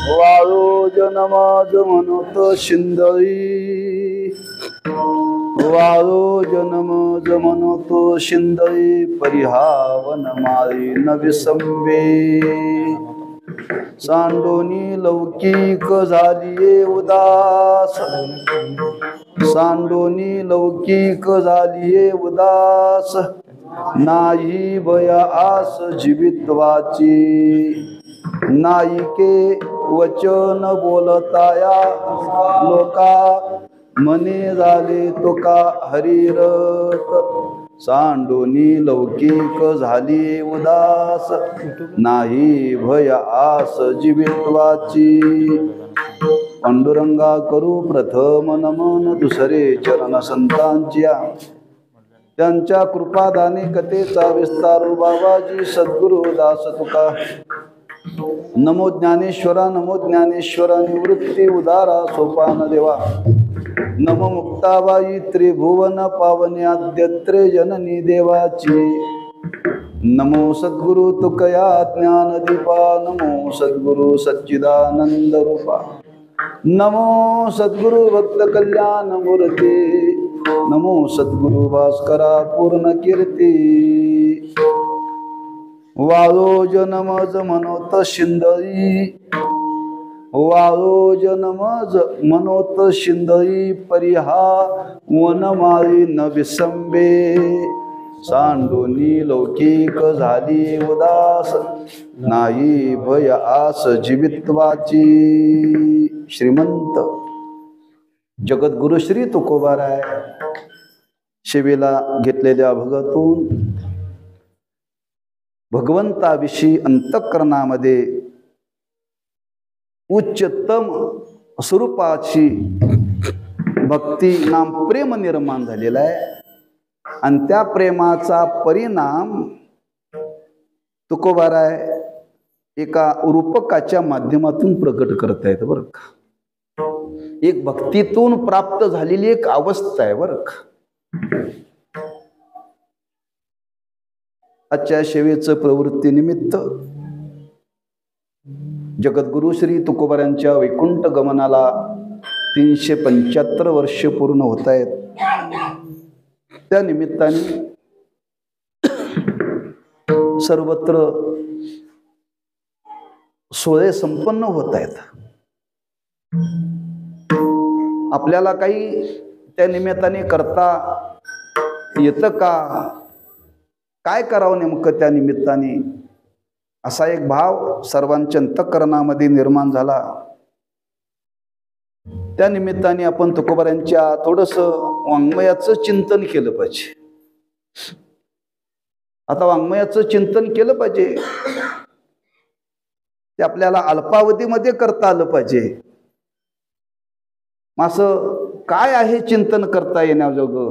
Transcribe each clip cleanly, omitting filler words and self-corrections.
वाळू जनमाज म्हणत शिंदळी, वाळू जनमाज म्हणत शिंदळी, परिहावन माळी न विसंबे. सांडोनी लौकिक झालिये उदास, सांडोनी लौकिक झालिये उदास, नाही भया आस जीवित्वाची. नायिके वचन बोलताया लोका, मने झाले तुका हरिरत. सांडोनी लौकिक झाली उदास, नाही भय आस जीवित्वाची. पांडुरंगा करू प्रथम नमन, दुसरे चरण संतांच्या. त्यांच्या कृपादाने कथेचा विस्तारू बाबाजी सद्गुरु दास तुका. नमो ज्ञानेश्वरा, नमो ज्ञानेश्वरा, निवृत्ती उदारा सोपान देवा. नमो मुक्ताबाई त्रिभुवन पावन्याद्यत्रे जननी देवाची. नमो सद्गुरु तुकया ज्ञानदीपा, नमो सद्गुरु सच्चिदानंद रूपा. नमो सद्गुरु भक्त कल्याण मूर्ती, नमो सद्गुरु भास्करा पूर्ण कीर्ती. वाळो जनमज मनोत शिंदळी, वाळो जनमज मनोत शिंदळी, परिहा वनमाळी न विसंबे. सांडोनी लौकिक झाली उदास, नाही भय आस जीवित्वाची. श्रीमंत जगद्गुरु श्री तुकोबाराय सेवेला घेतलेल्या भगतून भगवंताविषयी अंतःकरणामध्ये उच्चतम स्वरूपाची भक्ती नाम प्रेम निर्माण झालेला आहे. आणि त्या प्रेमाचा परिणाम तुकोबाराय एका रूपकाच्या माध्यमातून प्रकट करतायत बरं का. एक भक्तीतून प्राप्त झालेली एक अवस्था आहे बरं का. आजच्या सेवेचं प्रवृत्ती निमित्त जगद्गुरु श्री तुकोबारांच्या वैकुंठ गमनाला 375 वर्ष पूर्ण होत आहेत. त्या निमित्ताने सर्वत्र सोहळे संपन्न होत आहेत. आपल्याला काही त्या निमित्ताने करता येतं का, काय करावं नेमकं त्या निमित्ताने, असा एक भाव सर्वांच्या अंतःकरणामध्ये निर्माण झाला. त्या निमित्ताने आपण तुकोबारांच्या थोडंसं वाङ्मयाचं चिंतन केलं पाहिजे. आता वाङ्मयाचं चिंतन केलं पाहिजे ते आपल्याला अल्पावधीमध्ये करता आलं पाहिजे. असं काय आहे चिंतन करता येण्याजोगं,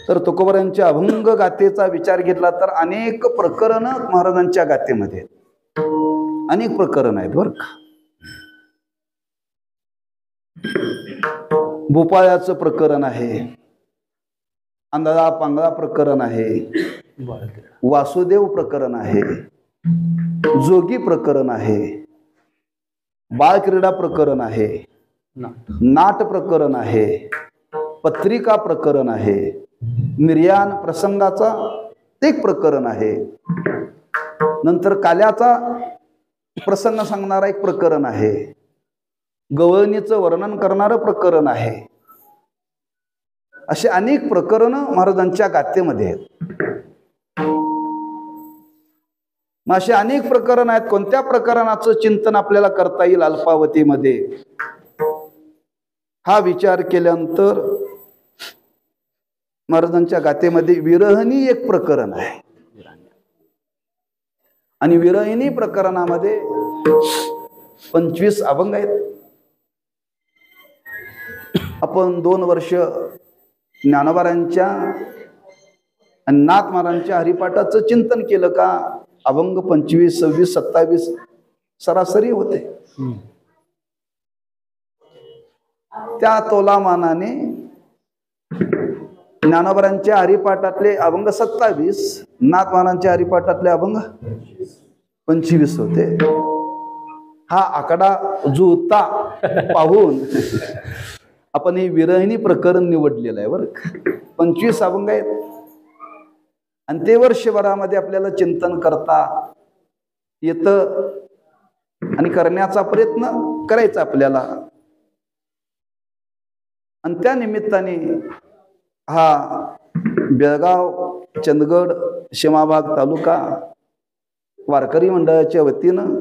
तर तुकोबारांच्या अभंग गाथेचा विचार घेतला तर अनेक प्रकरण महाराजांच्या गाथेमध्ये अनेक प्रकरण आहेत बरं का. भोपाळ्याचं प्रकरण आहे, आंधळा पांगळा प्रकरण आहे, वासुदेव प्रकरण आहे, जोगी प्रकरण आहे, बाळक्रीडा प्रकरण आहे, नाट प्रकरण आहे, पत्रिका प्रकरण आहे, निर्याण प्रसंगाचा एक प्रकरण आहे, नंतर काल्याचा प्रसंग सांगणारा एक प्रकरण आहे, गवळणीचं वर्णन करणारं प्रकरण आहे. असे अनेक प्रकरण महाराजांच्या गाथेमध्ये आहेत. मग असे अनेक प्रकरण आहेत. कोणत्या प्रकरणाचं चिंतन आपल्याला करता येईल अल्पावधीमध्ये, हा विचार केल्यानंतर महाराजांच्या गाथेमध्ये विरहिणी एक प्रकरण आहे. आणि विरहिणी प्रकरणामध्ये 25 अभंग आहेत. आपण 2 वर्ष ज्ञानोबारांच्या आणि नाथ महाराजांच्या हरिपाठाचं चिंतन केलं का, अभंग 25, 26, 27 सरासरी होते. त्या तोलामानाने ज्ञानोबारांच्या हरिपाठातले अभंग 27, नाथ महाराजांच्या हरिपाठातले अभंग 25 होते. हा आकडा जुळता पाहून आपण हे विरहिणी प्रकरण निवडलेलं आहे बरं. 25 अभंग आहेत आणि ते वर्षभरामध्ये आपल्याला चिंतन करता येतं आणि करण्याचा प्रयत्न करायचा आपल्याला. आणि त्या निमित्ताने हा बेळगाव चंदगड सीमाभाग तालुका वारकरी मंडळाच्या वतीनं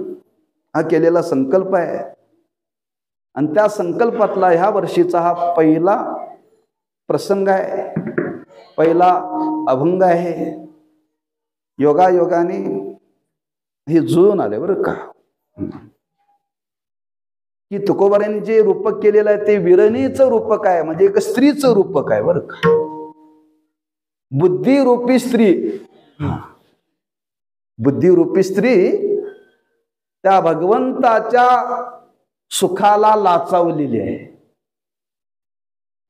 हा केलेला संकल्प आहे. आणि त्या संकल्पातला ह्या वर्षीचा हा पहिला प्रसंग आहे, पहिला अभंग आहे. योगायोगाने हे जुळून आले बरं का, की तुकोबारांनी जे रूपक केलेलं आहे ते विरणीचं रूपक आहे, म्हणजे एक स्त्रीचं रूपक आहे बरं का. बुद्धिरूपी स्त्री, बुद्धिरूपी स्त्री त्या भगवंताच्या सुखाला लाचावलेली आहे.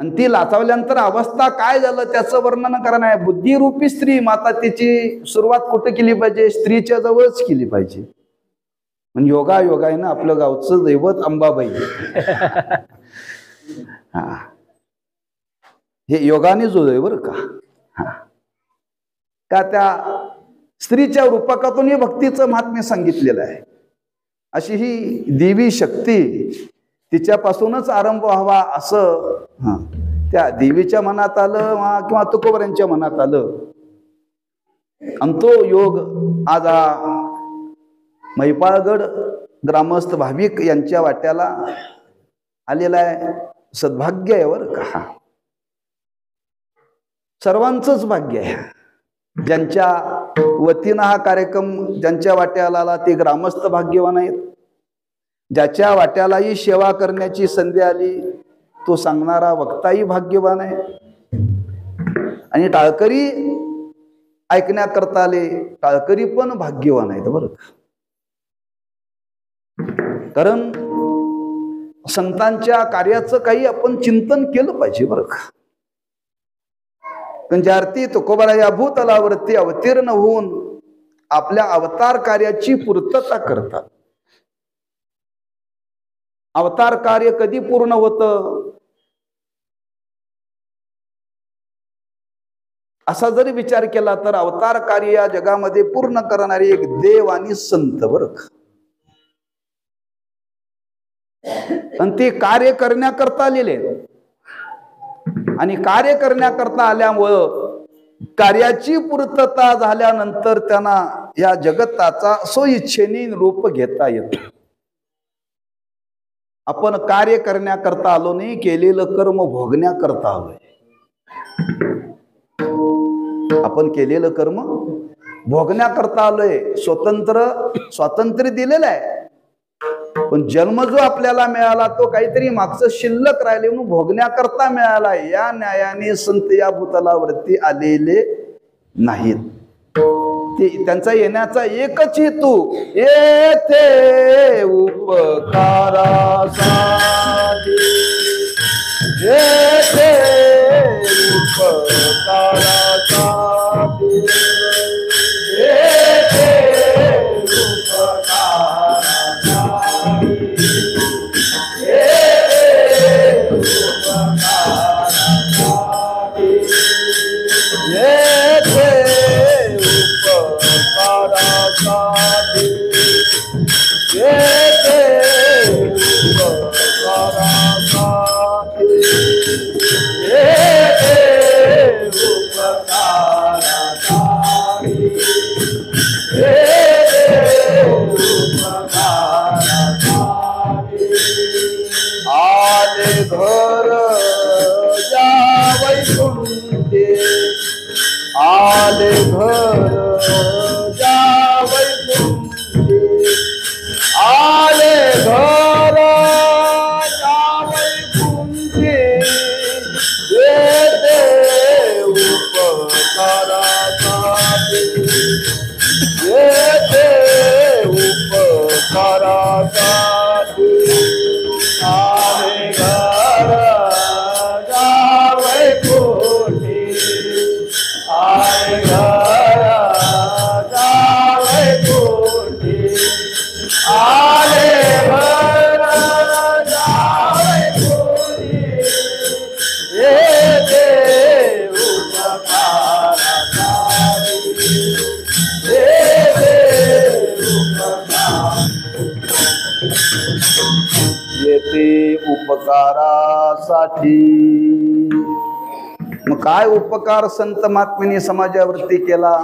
आणि ती लाचावल्यानंतर अवस्था काय झालं त्याचं वर्णन करणं आहे. बुद्धिरूपी स्त्री, माता तिची सुरुवात कुठे केली पाहिजे? स्त्रीच्या जवळच केली पाहिजे. म्हणजे योगायोगाने आपलं गावचं दैवत अंबाबाई हा हे योगाने जुळलंय बरं का. का त्या स्त्रीच्या रूपकातून हे भक्तीचं महात्म्य सांगितलेलं आहे. अशी ही देवी शक्ती, तिच्यापासूनच आरंभ व्हावा असं त्या देवीच्या मनात आलं किंवा तुकोबारांच्या मनात आलं. आणि तो योग आज हा मैपाळगड ग्रामस्थ भाविक यांच्या वाट्याला आलेला आहे. सद्भाग्य आहे बरं का, सर्वांचंच भाग्य आहे. ज्यांच्या वतीनं हा कार्यक्रम ज्यांच्या वाट्याला आला ते ग्रामस्थ भाग्यवान आहेत. ज्याच्या वाट्यालाही सेवा करण्याची संधी आली तो सांगणारा वक्ताही भाग्यवान आहे. आणि टाळकरी ऐकण्याकरता आले, टाळकरी पण भाग्यवान आहेत बरं का. कारण संतांच्या कार्याचं काही आपण चिंतन केलं पाहिजे बरं का. ज्यार्थी तुकोबारा या भूतलावरती अवतीर्ण होऊन आपल्या अवतार कार्याची पूर्तता करतात. अवतार कार्य कधी पूर्ण होतं असा जरी विचार केला तर अवतार कार्य या जगामध्ये पूर्ण करणारे एक देव आणि संत बरं का. आणि ते कार्य करण्याकरता आलेले आणि कार्य करण्याकरता आल्यामुळं कार्याची पूर्तता झाल्यानंतर त्यांना या जगताचा स्वइच्छेने रूप घेता येतो. आपण कार्य करण्याकरता आलो नाही, केलेलं कर्म भोगण्याकरता आलोय. आपण केलेलं कर्म भोगण्याकरता आलोय. स्वातंत्र्य दिलेलं आहे, पण जन्म जो आपल्याला मिळाला तो काहीतरी मागचं शिल्लक राहिले म्हणून भोगण्याकरता मिळाला. या न्यायाने संत या भूतलावरती आलेले नाहीत. ते त्यांचा येण्याचा एकच हेतू, येथे उपकारासाठी, येथे उपकारासाठी, येथे उपकारासाठी, येथे उपकारासाठी, येथे उपकारासाठी, येथे उपकारासाठी, येथे उपकारासाठी, येथे उपकारासाठी. आले घर या वैकुंठे, आले घर या वैकुंठे, आले घर या वैकुंठे, येते उपकारासाठी, येते उपकारासाठी. आले घर या वैकुंठे, आले घर या वैकुंठे, येते उपकारासाठी. मग काय उपकार संत महात्म्यांनी समाजावरती केला?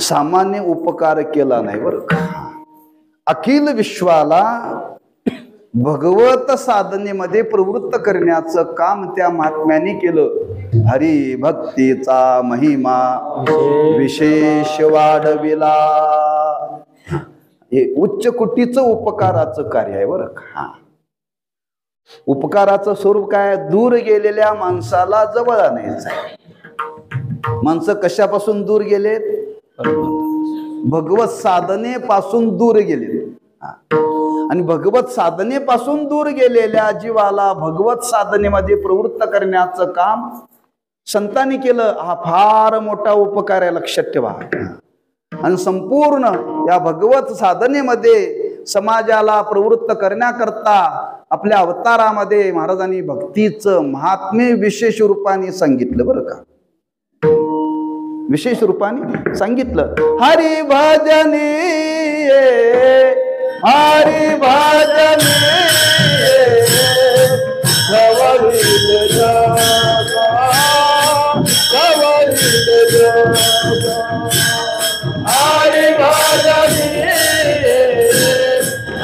सामान्य उपकार केला नाही बरं का. अखिल विश्वाला भगवत साधनेमध्ये प्रवृत्त करण्याचं काम त्या महात्म्यांनी केलं. हरी भक्तीचा महिमा विशेष वाढविला. हे उच्च कोटीचं उपकाराचं कार्य आहे बरं का. उपकाराचं स्वरूप काय? दूर गेलेल्या माणसाला जवळ आणायचं आहे. माणसं कशापासून दूर गेलेत? भगवत साधनेपासून दूर गेलेत. आणि भगवत साधनेपासून दूर गेलेल्या जीवाला भगवत साधनेमध्ये प्रवृत्त करण्याचं काम संतांनी केलं. हा फार मोठा उपकार आहे, लक्षात ठेवा. आणि संपूर्ण या भगवत साधनेमध्ये समाजाला प्रवृत्त करण्याकरता आपल्या अवतारामध्ये महाराजांनी भक्तीचं महात्म्य विशेष रूपाने सांगितलं बरं का. विशेष रूपाने सांगितलं. हरी भजनी हरी भजनी हरी भजनी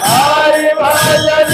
हरी भजनी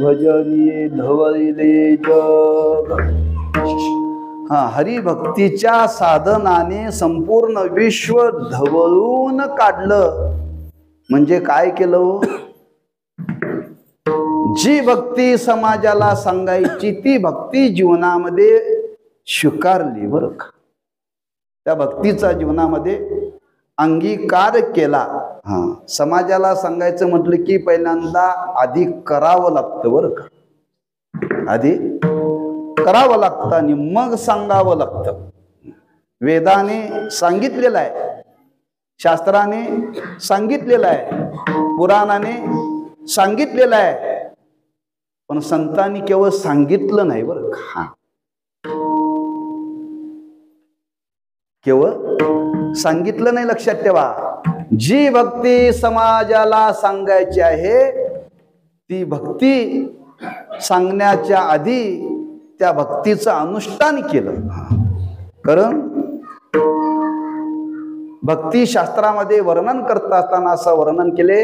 भजनी धवळिले जग. हा, हरिभक्तीच्या साधनाने संपूर्ण विश्व धवळून काढलं. म्हणजे काय केलं? जी भक्ती समाजाला सांगायची ती भक्ती जीवनामध्ये स्वीकारली बरं का. त्या भक्तीचा जीवनामध्ये अंगीकार केला. हा, समाजाला सांगायचं म्हटलं की पहिल्यांदा आधी करावं लागतं बरं का. आधी करावं लागतं आणि मग सांगावं लागतं. वेदाने सांगितलेलं आहे, शास्त्राने सांगितलेलं आहे, पुराणाने सांगितलेलं आहे, पण संतांनी केवळ सांगितलं नाही बरं का. केवळ सांगितलं नाही, लक्षात ठेवा. जी भक्ती समाजाला सांगायची आहे ती भक्ती सांगण्याच्या आधी त्या भक्तीचं अनुष्ठान केलं. कारण भक्ती शास्त्रामध्ये वर्णन करत असताना असं वर्णन केले,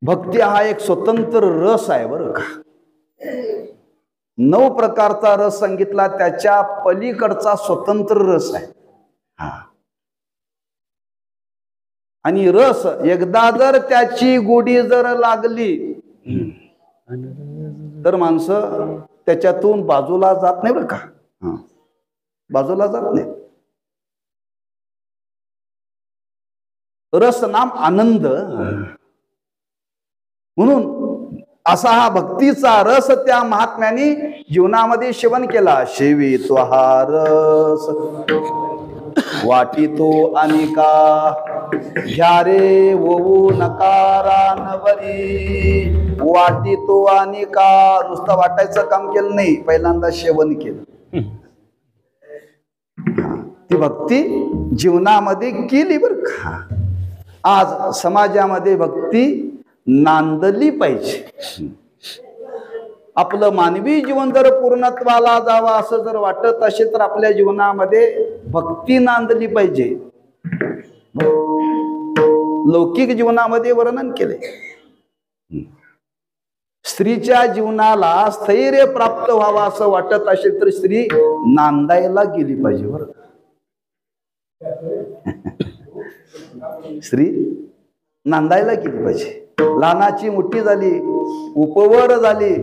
भक्ती हा एक स्वतंत्र रस आहे बरं का. 9 प्रकारचा रस सांगितला, त्याच्या पलीकडचा स्वतंत्र रस आहे. हा, आणि रस एकदा जर त्याची गोडी जर लागली तर माणसं त्याच्यातून बाजूला जात नाही बरं का. हा, बाजूला जात नाही. रस नाम आनंद. म्हणून असा हा भक्तीचा रस त्या महात्म्याने जीवनामध्ये सेवन केला. सेवितो तो हा रस वाटी तो अनिका घ्या रे होऊ नकारानवरी, वाटी तो आणि का. नुसतं वाटायचं काम केलं नाही, पहिल्यांदा सेवन केलं. ती भक्ती जीवनामध्ये केली बर का. आज समाजामध्ये भक्ती नांदली पाहिजे. आपलं मानवी जीवन जर पूर्णत्वाला जावं असं जर वाटत असेल तर आपल्या जीवनामध्ये भक्ती नांदली पाहिजे. लौकिक जीवनामध्ये वर्णन केले, स्त्रीच्या जीवनाला स्थैर्य प्राप्त व्हावं असं वाटत असेल तर स्त्री नांदायला गेली पाहिजे बरं. स्त्री नांदायला गेली पाहिजे. लहानाची मोठी झाली, उपवर झाली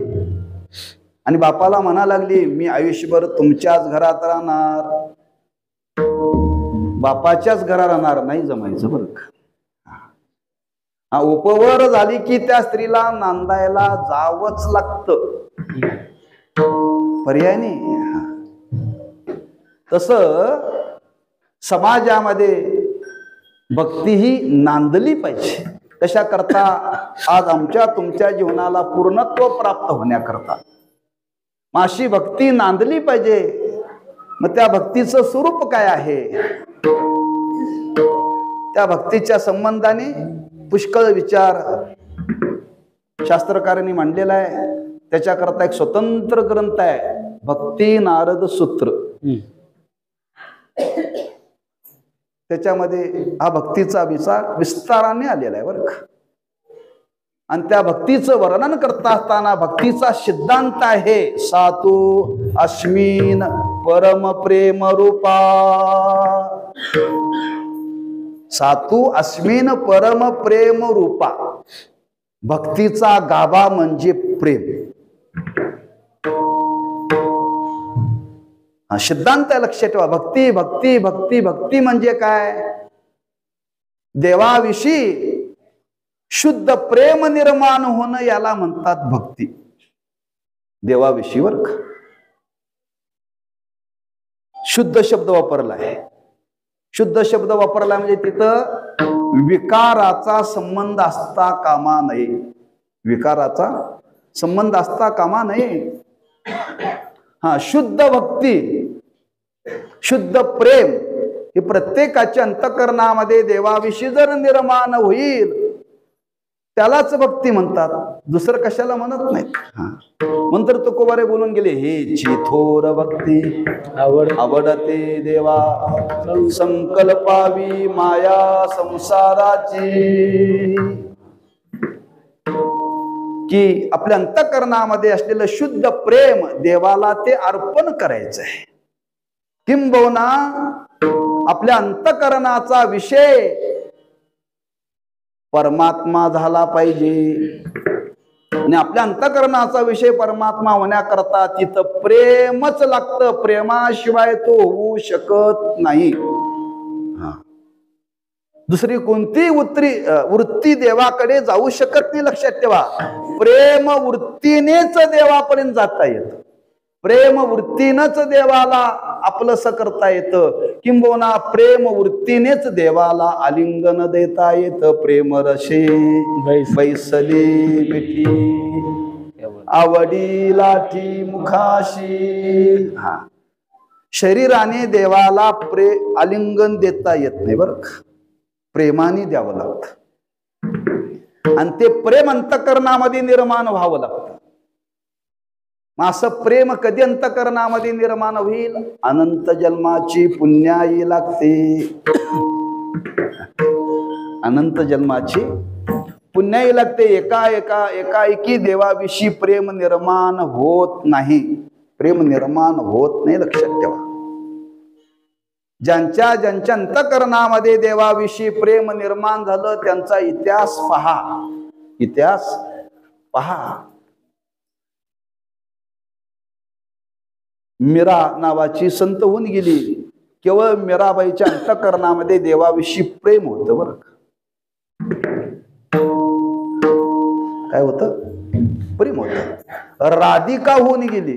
आणि बापाला म्हणा लागली मी आयुष्यभर तुमच्याच घरात राहणार, बापाच्याच घरात राहणार, नाही जमायचं बरं का. हा, उपवर झाली की त्या स्त्रीला नांदायला जावंच लागतं, पर्याय नाही. तसं समाजामध्ये भक्ती ही नांदली पाहिजे. कशा करता? आज आमच्या तुमच्या जीवनाला पूर्णत्व प्राप्त होण्याकरता अशी भक्ती नांदली पाहिजे. मग त्या भक्तीचं स्वरूप काय आहे? त्या भक्तीच्या संबंधाने पुष्कळ विचार शास्त्रकारांनी मांडलेला आहे. त्याच्याकरता एक स्वतंत्र ग्रंथ आहे, भक्ती नारद सूत्र. त्याच्यामध्ये हा भक्तीचा विचार विस्ताराने आलेला आहे बरं का. आणि त्या भक्तीचं वर्णन करता असताना भक्तीचा सिद्धांत आहे सातू अस्मिन परम प्रेम रूपा. सातू अस्मिन परम प्रेम रूपा. भक्तीचा गाभा म्हणजे प्रेम. सिद्धांत लक्षात ठेवा. भक्ती भक्ती भक्ती भक्ती म्हणजे काय? देवाविषयी शुद्ध प्रेम निर्माण होणं याला म्हणतात भक्ती. देवाविषयीवर शुद्ध शब्द वापरला आहे. शुद्ध शब्द वापरला म्हणजे तिथं विकाराचा संबंध असता कामा नये. विकाराचा संबंध असता कामा नये. हा, शुद्ध भक्ती, शुद्ध प्रेम हे प्रत्येकाच्या अंतःकरणामध्ये देवाविषयी जर निर्माण होईल त्यालाच भक्ती म्हणतात. दुसरं कशाला म्हणत नाहीत. नंतर तुकोबारे बोलून गेले, हे चिथोर भक्ती आवडते देवा, संकल्पावी माया संसाराची. की आपल्या अंतःकरणामध्ये असलेलं शुद्ध प्रेम देवाला ते अर्पण करायचं आहे. किंबहुना आपल्या अंतःकरणाचा विषय परमात्मा झाला पाहिजे. आणि आपल्या अंतःकरणाचा विषय परमात्मा होण्याकरता तिथं प्रेमच लागतं. प्रेमाशिवाय तो होऊ शकत नाही. दुसरी कोणती वृत्ती देवाकडे जाऊ शकत नाही. लक्षात ठेवा, प्रेम वृत्तीनेच देवापर्यंत जाता येतं. प्रेम वृत्तीनच देवाला आपलंस करता येतं. किंबहुना प्रेम वृत्तीनेच देवाला आलिंगन देता येतं. प्रेम रसे बैसले मिठी आवडी लाठी मुखाशी. शरीराने देवाला आलिंगन देता येत नाही बरं का. प्रेमाने द्यावं लागतं आणि ते प्रेम अंतःकरणामध्ये निर्माण व्हावं लागतं. असं प्रेम कधी अंतःकरणामध्ये निर्माण होईल? अनंत जन्माची पुण्याई लागते. अनंत जन्माची पुण्याई लागते. एकाएकी देवाविषयी प्रेम निर्माण होत नाही. प्रेम निर्माण होत नाही, लक्षात ठेवा. ज्यांच्या अंतःकरणामध्ये देवाविषयी प्रेम निर्माण झालं त्यांचा इतिहास पहा. इतिहास पहा. मीरा नावाची संत होऊन गेली. केवळ मीराबाईच्या अंतःकरणामध्ये देवाविषयी प्रेम होतं बरं का. काय होतं? प्रेम होतं. राधिका होऊन गेली.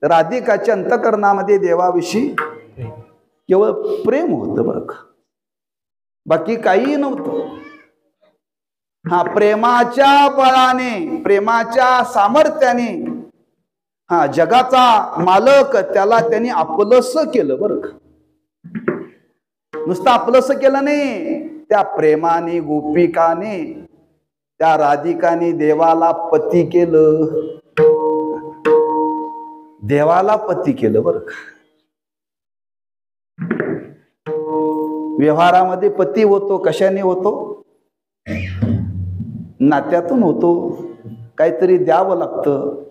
राधिकाच्या अंतःकरणामध्ये देवाविषयी केवळ प्रेम होतं बरं का. बाकी काही नव्हतं. हा, प्रेमाच्या बळाने, प्रेमाच्या सामर्थ्याने हा जगाचा मालक त्याला त्यांनी आपलंसं केलं बरं का. नुसतं आपलंसं केलं नाही, त्या प्रेमाने, गोपिकाने, त्या राधिकाने देवाला पती केलं. देवाला पती केलं बरं का. व्यवहारामध्ये पती होतो कशाने होतो? नात्यातून होतो. काहीतरी द्यावं लागतं,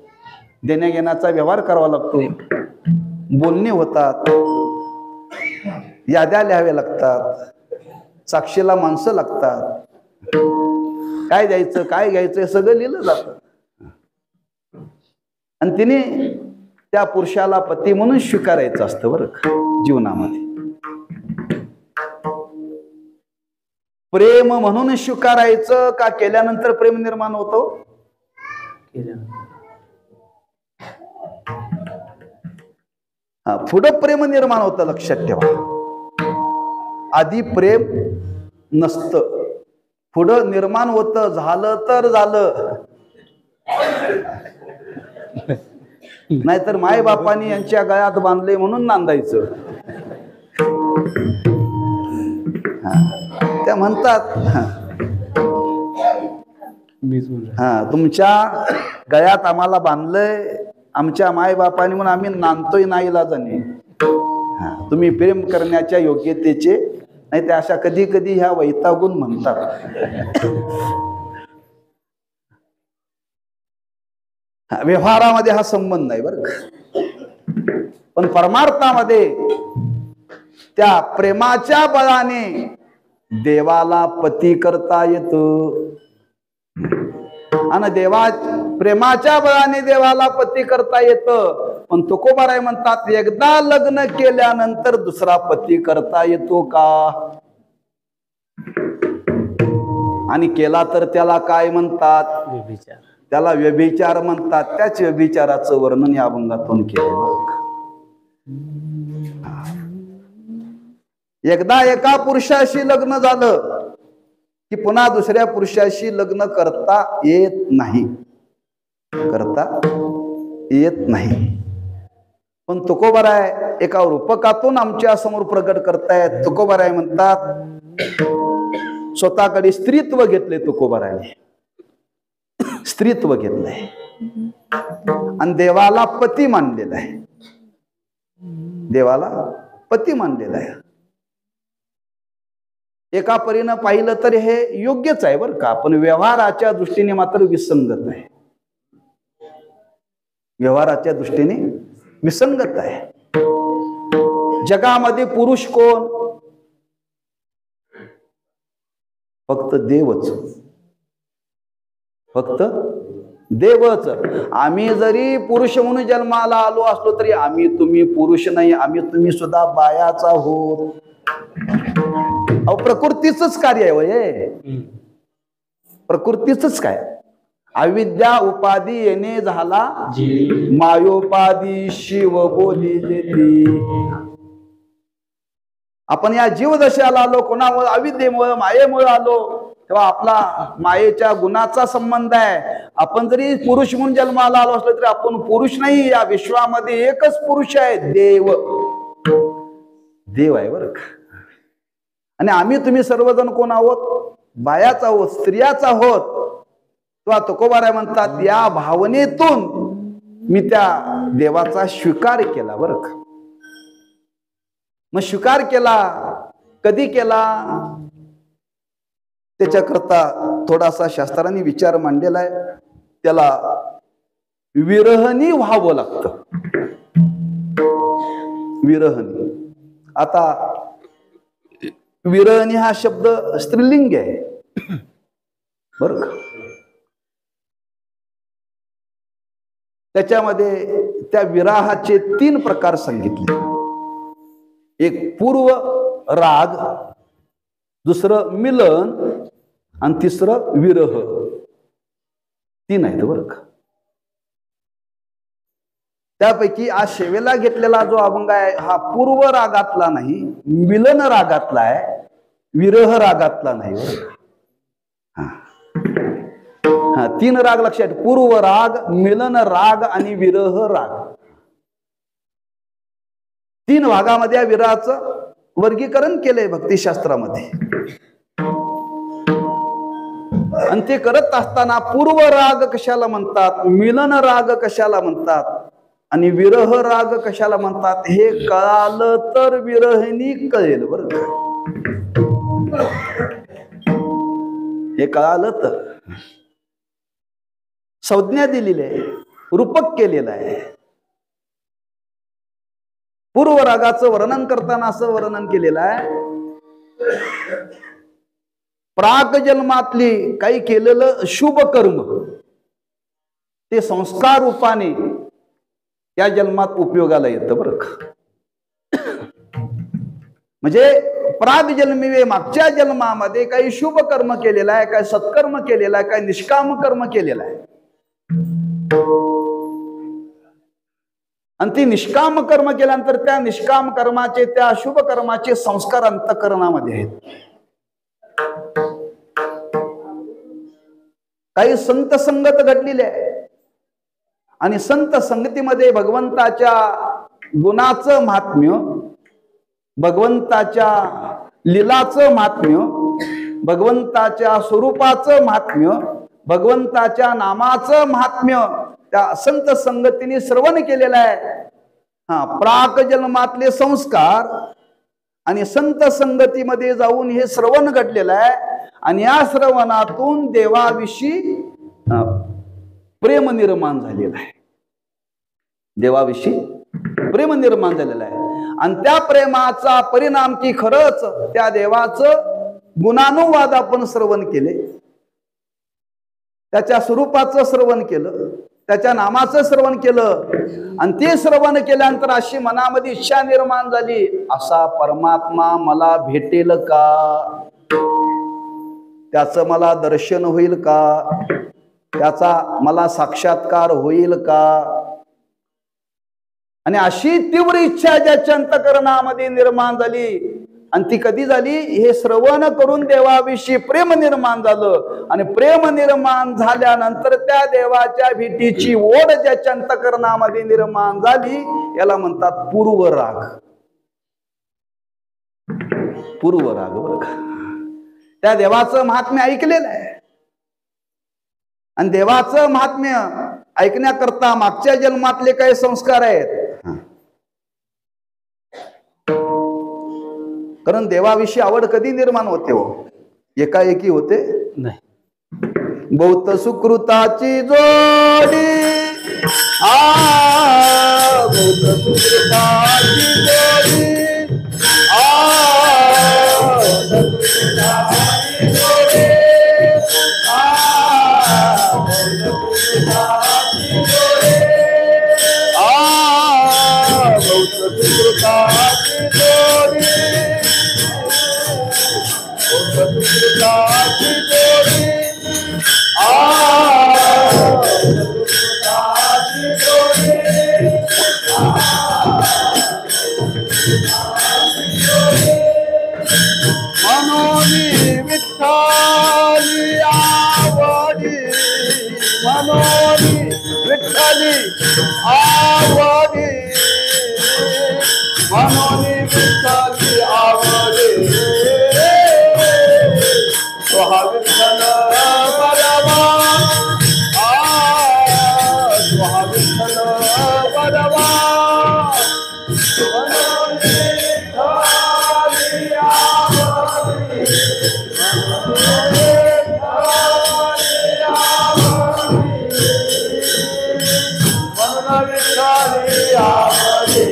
देण्याघेण्याचा व्यवहार करावा लागतो, बोलणे होतात, याद्या लिहाव्या लागतात, साक्षीला माणसं लागतात, काय द्यायचं काय घ्यायचं हे सगळं लिहिलं जातं. आणि तिने त्या पुरुषाला पती म्हणून स्वीकारायचं असतं बरं का जीवनामध्ये. प्रेम म्हणून स्वीकारायचं का केल्यानंतर प्रेम निर्माण होतो? हा, पुढं प्रेम निर्माण होतं, लक्षात ठेवा. आधी प्रेम नसतं, पुढं निर्माण होतं. झालं तर झालं, नाहीतर माय बापानी यांच्या गळ्यात बांधले म्हणून नांदायचं. त्या म्हणतात हा, तुमच्या गळ्यात आम्हाला बांधलंय आमच्या माय बापानी म्हणून आम्ही नांदतोय नाईलाजाने. तुम्ही प्रेम करण्याच्या योग्यतेचे नाही, ते अशा कधी कधी ह्या वैतागून म्हणतात. व्यवहारामध्ये हा संबंध आहे बरं का. पण परमार्थामध्ये त्या प्रेमाच्या बळाने देवाला पती करता येतं. आणि प्रेमाच्या बळाने देवाला पती करता येतं. पण तुकोबाराय म्हणतात, एकदा लग्न केल्यानंतर दुसरा पती करता येतो का? आणि केला तर त्याला काय म्हणतात? व्यभिचार. त्याला व्यभिचार म्हणतात. त्याच व्यभिचाराचं वर्णन या अभंगातून केलं. एकदा एका पुरुषाशी लग्न झालं की पुन्हा दुसऱ्या पुरुषाशी लग्न करता येत नाही, करता येत नाही. पण तुकोबाराय एका रूपकातून आमच्या समोर प्रकट करतायत. तुकोबाराय म्हणतात, स्वतःकडे स्त्रीत्व घेतले तुकोबारायने, स्त्रीत्व घेतलंय आणि देवाला पती मानलेलं आहे. देवाला पती मानलेलं आहे. एका परीनं पाहिलं तर हे योग्यच आहे बरं का, पण व्यवहाराच्या दृष्टीने मात्र विसंगत आहे. व्यवहाराच्या दृष्टीने विसंगत आहे. जगामध्ये पुरुष कोण? फक्त देवच, फक्त देवच. आम्ही जरी पुरुष म्हणून जन्माला आलो असलो तरी आम्ही तुम्ही पुरुष नाही, आम्ही तुम्ही सुद्धा बायाचा आहोत. अहो, प्रकृतीच कार्य आहे वय, प्रकृतीच काय. अविद्या उपाधी येणे झाला मायोपाधी शिव बोली जेली. आपण या जीवदशाला आलो कोणामुळे? अविद्येमुळे, मायेमुळे आलो. तेव्हा आपला मायेच्या गुणाचा संबंध आहे. आपण जरी पुरुष म्हणून जन्माला आलो असलो तरी आपण पुरुष नाही. या विश्वामध्ये एकच पुरुष आहे, देव. देव आहे बरं का. आणि आम्ही तुम्ही सर्वजण कोण आहोत? बायाच आहोत, स्त्रियाच आहोत. तेव्हा तुकोबाराय म्हणतात, या भावनेतून मी त्या देवाचा स्वीकार केला बरं का. मग स्वीकार केला कधी केला? त्याच्याकरता थोडासा शास्त्रांनी विचार मांडलेला आहे. त्याला विरहनी व्हावं लागतं. विरहनी. आता विरहनी हा शब्द स्त्रीलिंग आहे बरं का. त्याच्यामध्ये त्या विराहाचे 3 प्रकार सांगितले. एक पूर्व राग, दुसरं मिलन आणि तिसरं विरह. 3 आहेत बरं का. त्यापैकी आज शेवेला घेतलेला जो अभंग आहे हा पूर्व रागातला नाही, मिलन रागातला आहे. विरह रागातला नाही बरं. हा, 3 राग लक्षात, पूर्व राग, मिलन राग आणि विरह राग. 3 भागामध्ये या विरहाचं वर्गीकरण केलंय भक्तिशास्त्रामध्ये. आणि ते करत असताना पूर्व राग कशाला म्हणतात, मिलन राग कशाला म्हणतात आणि विरह राग कशाला म्हणतात हे कळालं तर विरहिणी कळेल बरं का. हे कळालं तर. संज्ञा दिलेली आहे, रूपक केलेलं आहे. पूर्व रागाचं वर्णन करताना असं वर्णन केलेलं आहे, प्राक जन्मातली काही केलेलं शुभ कर्म ते संस्कार रूपाने या जन्मात उपयोगाला येतं बरं का. म्हणजे प्राग जन्मी मागच्या जन्मामध्ये काही शुभ कर्म केलेलं आहे, काही सत्कर्म केलेला आहे, काही निष्काम कर्म केलेला आहे. आणि ती निष्काम कर्म केल्यानंतर त्या निष्काम कर्माचे, त्या शुभ कर्माचे संस्कार अंतःकरणामध्ये आहेत. काही संत संगत घडलेली आहे आणि संत संगतीमध्ये भगवंताच्या गुणाचं महात्म्य, भगवंताच्या लीलाचं महात्म्य, भगवंताच्या स्वरूपाचं महात्म्य, भगवंताच्या नामाचं महात्म्य त्या संत संगतीने श्रवण केलेलं आहे. प्राक जन्मातले संस्कार आणि संत संगतीमध्ये जाऊन हे श्रवण घडलेलं आहे आणि या श्रवणातून देवाविषयी प्रेम निर्माण झालेलं आहे. देवाविषयी प्रेम निर्माण झालेलं आहे आणि त्या प्रेमाचा परिणाम की खरंच त्या देवाचं गुणानुवाद आपण श्रवण केले, त्याच्या स्वरूपाचं श्रवण केलं, त्याच्या नामाचं श्रवण केलं आणि ते श्रवण केल्यानंतर अशी मनामध्ये इच्छा निर्माण झाली, असा परमात्मा मला भेटेल का, त्याचं मला दर्शन होईल का, त्याचा मला साक्षात्कार होईल का. आणि अशी तीव्र इच्छा ज्याच्या अंतःकरणामध्ये निर्माण झाली आणि ती कधी झाली, हे श्रवण करून देवाविषयी प्रेम निर्माण झालं आणि प्रेम निर्माण झाल्यानंतर त्या देवाच्या भेटीची ओढ ज्याच्या अंतःकरणामध्ये निर्माण झाली याला म्हणतात पूर्व राग. पूर्व राग बरं का. त्या देवाचं महात्म्य ऐकलेलं आहे आणि देवाचं महात्म्य ऐकण्याकरता मागच्या जन्मातले काही संस्कार आहेत. कारण देवाविषयी आवड कधी निर्माण होते हो, एकाएकी होते नाही. बहुत सुकृताची जोडी, बहुत सुकृताची जोडी, मनोनी विठ्ठली आवडी, मनोनी विठ्ठली आवडी, मनोनी विठ्ठली आवडी, सोहा विठ्ठल बरवा, सोहा विठ्ठल बरवा, मनोनी विठ्ठली आवडी, मनोनी विठ्ठली आवडी,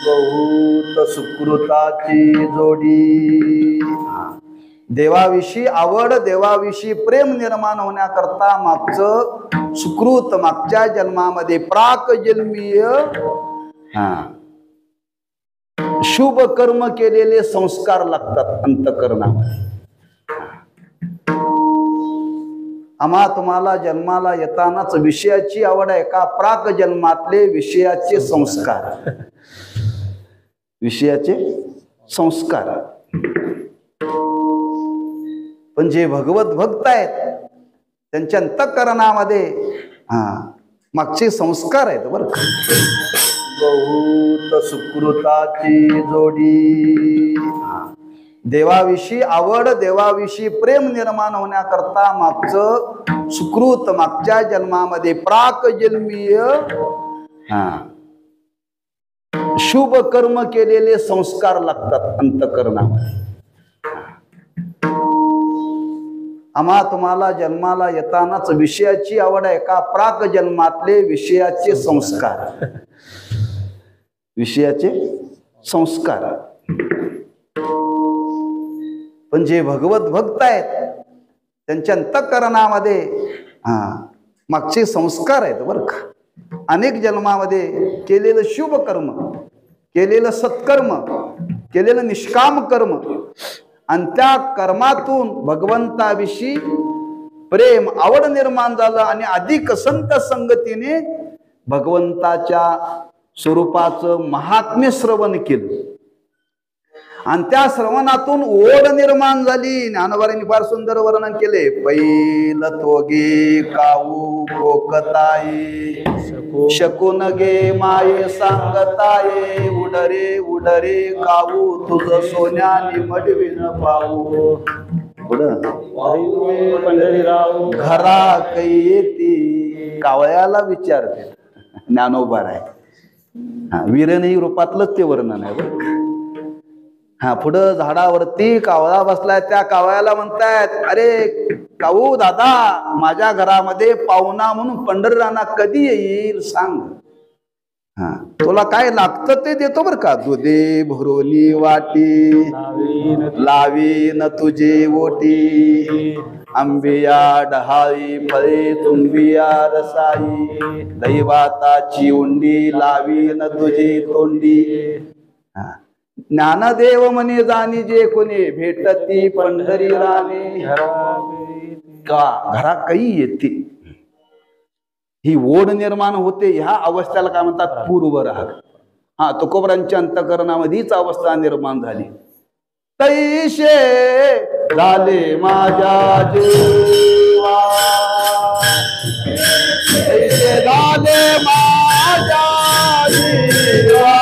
बहुत सुकृताची जोडी. देवाविषयी आवड, देवाविषयी प्रेम निर्माण होण्याकरता मागचं सुकृत, मागच्या जन्मामध्ये प्राक जन्मीय शुभ कर्म केलेले संस्कार लागतात अंतःकरणामध्ये. आम्हा तुम्हाला जन्माला येतानाच विषयाची आवड आहे का? प्राक जन्मातले विषयाचे संस्कार, विषयाचे संस्कार. पण जे भगवत भक्त आहेत त्यांच्या अंतःकरणामध्ये मागचे संस्कार आहेत बरं. बहुत सुकृताची जोडी. देवाविषयी आवड, देवाविषयी प्रेम निर्माण होण्याकरता मागचं सुकृत, मागच्या जन्मामध्ये प्राक जन्मीय शुभ कर्म केलेले संस्कार लागतात अंतःकरणामध्ये. आम्हा तुम्हाला जन्माला येतानाच विषयाची आवड आहे का? प्राक जन्मातले विषयाचे संस्कार, विषयाचे संस्कार. पण जे भगवत भक्त आहेत त्यांच्या अंतःकरणामध्ये मागचे संस्कार आहेत बरं का. अनेक जन्मामध्ये केलेलं शुभ कर्म, केलेलं सत्कर्म, केलेलं निष्काम कर्म आणि त्या कर्मातून भगवंताविषयी प्रेम, आवड निर्माण झालं आणि अधिक संत संगतीने भगवंताच्या स्वरूपाचं महात्म्य श्रवण केलं आणि त्या श्रवणातून ओढ निर्माण झाली. ज्ञानोबांनी फार सुंदर वर्णन केले. पैल तोगे काऊ कोकताये, शकून गे माये सांगताये, उडरे उडरे काऊ तुझ सोन्याने मडविन पाऊ. घरा कै येती. कावळ्याला विचारते ज्ञानोबा आहे. वीरनई रूपातलंच ते वर्णन आहे बरं. पुढं झाडावरती कावळा बसलाय. त्या कावळ्याला म्हणतायत, अरे काऊ दादा, माझ्या घरामध्ये पाहुणा म्हणून पंढरराणा कधी येईल सांग. तुला काय लागतं ते देतो बर का. दुधे भरोनी वाटी, लावीन तुझे ओटी, आंबिया डहाळी फळे तुंबिया रसाई, दैवाताची उंडी लावीन तुझे तोंडी. ज्ञानदेव म्हणे जाणी जे कोणी, भेटती पंढरी राणे का घरा काही येते. ही ओढ निर्माण होते. ह्या अवस्थेला काय म्हणतात? पूर्वराग. तुकोबरांच्या अंतःकरणामध्येच अवस्था निर्माण झाली. तैसे झाले माझ्या जीवा, तैसे झाले माझ्या जीवा,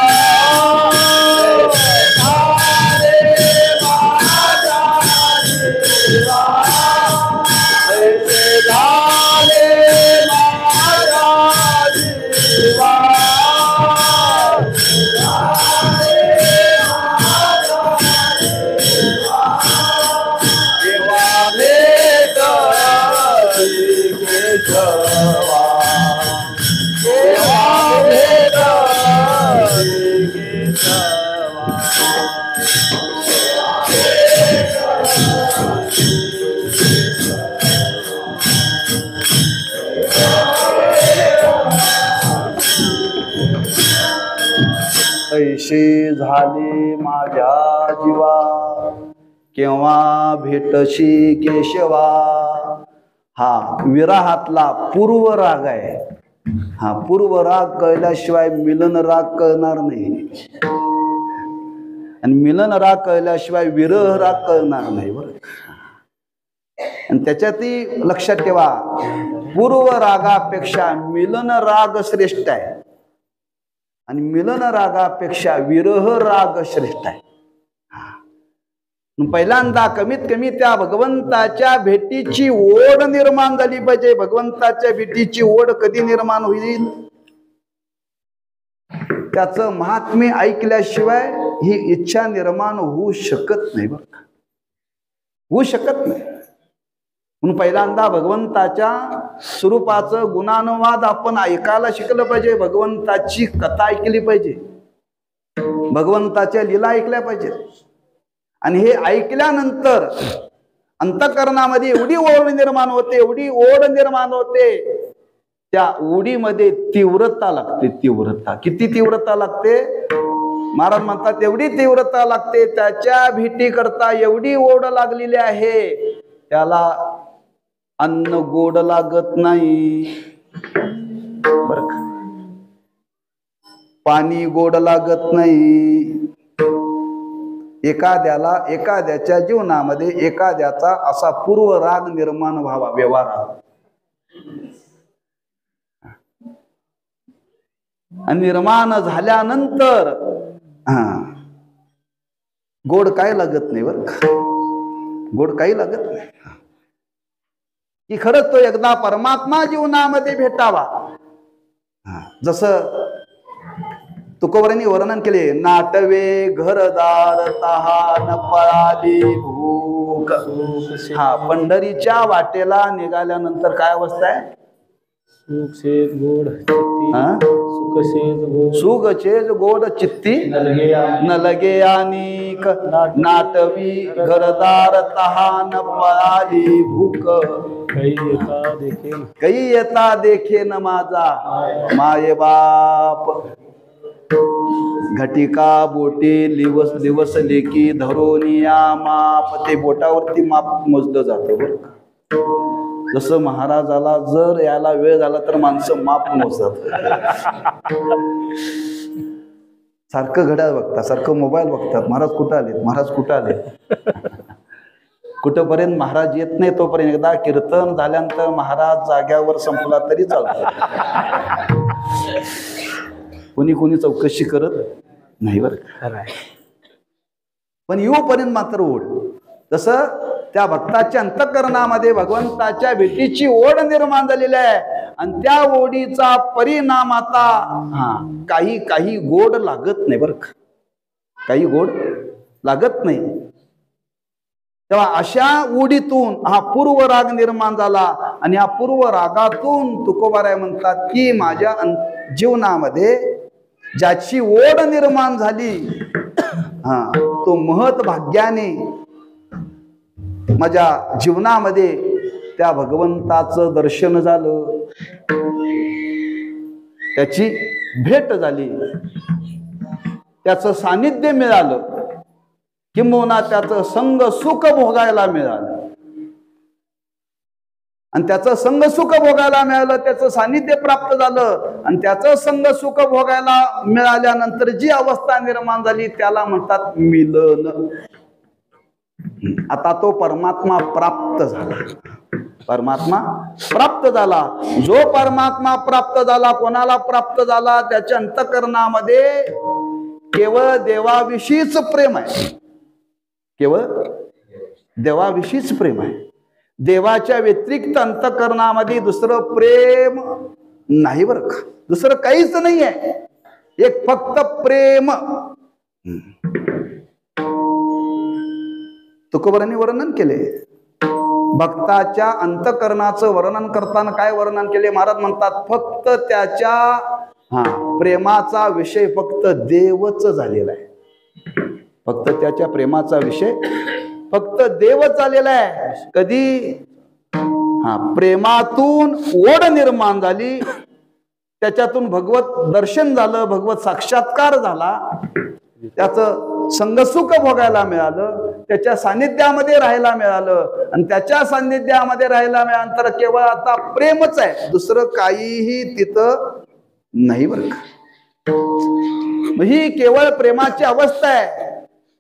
ऐशी झाली माझ्या जीवा, केव्हा भेटशी केशवा. विराहातला पूर्व राग आहे. पूर्व राग कळल्याशिवाय मिलन राग कळणार नाही आणि मिलन राग कळल्याशिवाय विरह राग कळणार नाही बरं. आणि त्याच्यातही लक्षात ठेवा, पूर्व रागापेक्षा मिलन राग श्रेष्ठ आहे आणि मिलन रागापेक्षा विरह राग श्रेष्ठ आहे. पहिल्यांदा कमीत कमी त्या भगवंताच्या भेटीची ओढ निर्माण झाली पाहिजे. भगवंताच्या भेटीची ओढ कधी निर्माण होईल? त्याचं महात्म्य ऐकल्याशिवाय ही इच्छा निर्माण होऊ शकत नाही बरं का, होऊ शकत नाही. म्हणून पहिल्यांदा भगवंताच्या स्वरूपाचं गुणानुवाद आपण ऐकायला शिकलं पाहिजे, भगवंताची कथा ऐकली पाहिजे, भगवंताच्या लीला ऐकल्या पाहिजेत. आणि हे ऐकल्यानंतर अंतःकरणामध्ये एवढी ओढ निर्माण होते, एवढी ओढ निर्माण होते, त्या ओढीमध्ये तीव्रता लागते. तीव्रता, किती तीव्रता लागते? महाराज म्हणतात एवढी तीव्रता लागते, त्याच्या भेटी करता एवढी ओढ लागलेली आहे, त्याला अन्न गोड लागत नाही बरं का, पाणी गोड लागत नाही. एखाद्याच्या जीवनामध्ये एखाद्याचा असा पूर्व राग निर्माण व्हावा व्यवहारात, आणि निर्माण झाल्यानंतर गोड काय लागत नाही बरं का, गोड काही लागत नाही. की खरंच तो एकदा परमात्मा जीवनामध्ये भेटावा. जसं तुकोबरांनी वर्णन केले, नाटवे घरदार तहान पळाली भूक. पंढरीच्या वाटेला निघाल्यानंतर काय अवस्था आहे? सुख शेज गोड चित्ती न लगे अनेक, नाटवी घरदार तहान पळाली भूक. काही येता देखे न माझा माये बाप, घटिका बोटे दिवस दिवस लेकी धरोनिया माप. ते बोटावरती माप मोजलं जातं बरं का. जसं महाराजाला जर याला वेळ झाला तर माणसं माप मोजतात. सारखं घड्याळ बघतात, सारखं मोबाईल बघतात, महाराज कुठं आलेत, महाराज कुठं आले. कुठंपर्यंत महाराज येत नाही तोपर्यंत, एकदा कीर्तन झाल्यानंतर महाराज जाग्यावर संपला तरी चालतं. कोणी चौकशी करत नाही बरं का. पण येऊपर्यंत मात्र ओढ. तसं त्या भक्ताच्या अंतःकरणामध्ये भगवंताच्या भेटीची ओढ निर्माण झालेली आहे, आणि त्या ओढीचा परिणाम आता काही गोड लागत नाही बरं का, काही गोड लागत नाही. तेव्हा अशा ओढीतून हा पूर्व राग निर्माण झाला, आणि या पूर्व रागातून तुकोबाराय म्हणतात की माझ्या जीवनामध्ये ज्याची ओढ निर्माण झाली, तो महत भाग्याने माझ्या जीवनामध्ये त्या भगवंताचं दर्शन झालं, त्याची भेट झाली, त्याचं सानिध्य मिळालं, किंबहुना त्याचं संग सुख भोगायला मिळालं. आणि त्याचं संग सुख भोगायला मिळालं, त्याचं सानिध्य प्राप्त झालं, आणि त्याचं संग सुख भोगायला मिळाल्यानंतर जी अवस्था निर्माण झाली त्याला म्हणतात मिलन. आता तो परमात्मा प्राप्त झाला, परमात्मा प्राप्त झाला. जो परमात्मा प्राप्त झाला, कोणाला प्राप्त झाला? त्याच्या अंतःकरणामध्ये केवळ देवाविषयीच प्रेम आहे, केवळ देवाविषयीच प्रेम आहे. देवाच्या व्यतिरिक्त अंतःकरणामध्ये दुसरं प्रेम नाही बरं का, दुसरं काहीच नाही आहे, एक फक्त प्रेम. तुकोबारांनी वर्णन केले, भक्ताच्या अंतःकरणाचं वर्णन करताना काय वर्णन केले? महाराज म्हणतात फक्त त्याच्या प्रेमाचा विषय फक्त देवच झालेला आहे, फक्त त्याच्या प्रेमाचा विषय फक्त देवच आलेला आहे. कधी? प्रेमातून ओढ निर्माण झाली, त्याच्यातून भगवत दर्शन झालं, भगवत साक्षात्कार झाला, त्याचं संगसुख भोगायला मिळालं, त्याच्या सानिध्यामध्ये राहायला मिळालं, आणि त्याच्या सानिध्यामध्ये राहायला मिळाल्यानंतर केवळ आता प्रेमच आहे, दुसरं काहीही तिथं नाही बरं का. ही केवळ प्रेमाची अवस्था आहे.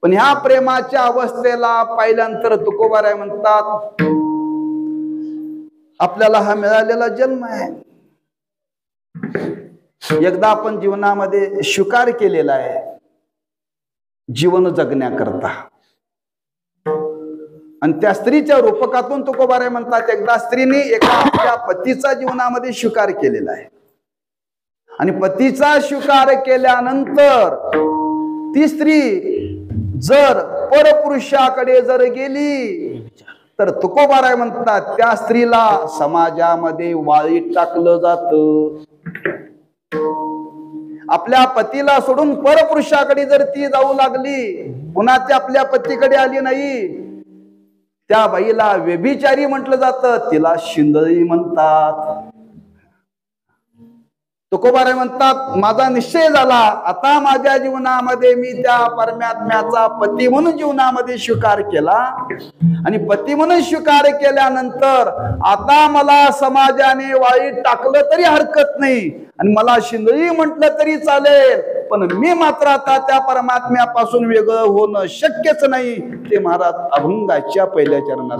पण ह्या प्रेमाच्या अवस्थेला पाहिल्यानंतर तुकोबाराय म्हणतात आपल्याला हा मिळालेला जन्म आहे, एकदा आपण जीवनामध्ये स्वीकार केलेला आहे जीवन जगण्याकरता. आणि त्या स्त्रीच्या रूपकातून तुकोबाराय म्हणतात एकदा स्त्रीने एका आपल्या पतीचा जीवनामध्ये स्वीकार केलेला आहे, आणि पतीचा स्वीकार केल्यानंतर ती स्त्री जर परपुरुषाकडे जर गेली तर तुकोबाराय म्हणतात त्या स्त्रीला समाजामध्ये वाळीत टाकलं जातं. आपल्या पतीला सोडून परपुरुषाकडे जर ती जाऊ लागली, पुन्हा ती आपल्या पतीकडे आली नाही, त्या बाईला व्यभिचारी म्हटलं जातं, तिला शिंदळी म्हणतात. तुकोबाराय म्हणतात माझा निश्चय झाला, आता माझ्या जीवनामध्ये मी त्या परमात्म्याचा पती म्हणून जीवनामध्ये स्वीकार केला आणि पती म्हणून स्वीकार केल्यानंतर आता मला समाजाने वाळीत टाकलं तरी हरकत नाही आणि मला शिंदळी म्हटलं तरी चालेल, पण मी मात्र आता त्या परमात्म्यापासून वेगळं होणं शक्यच नाही. ते महाराज अभंगाच्या पहिल्या चरणात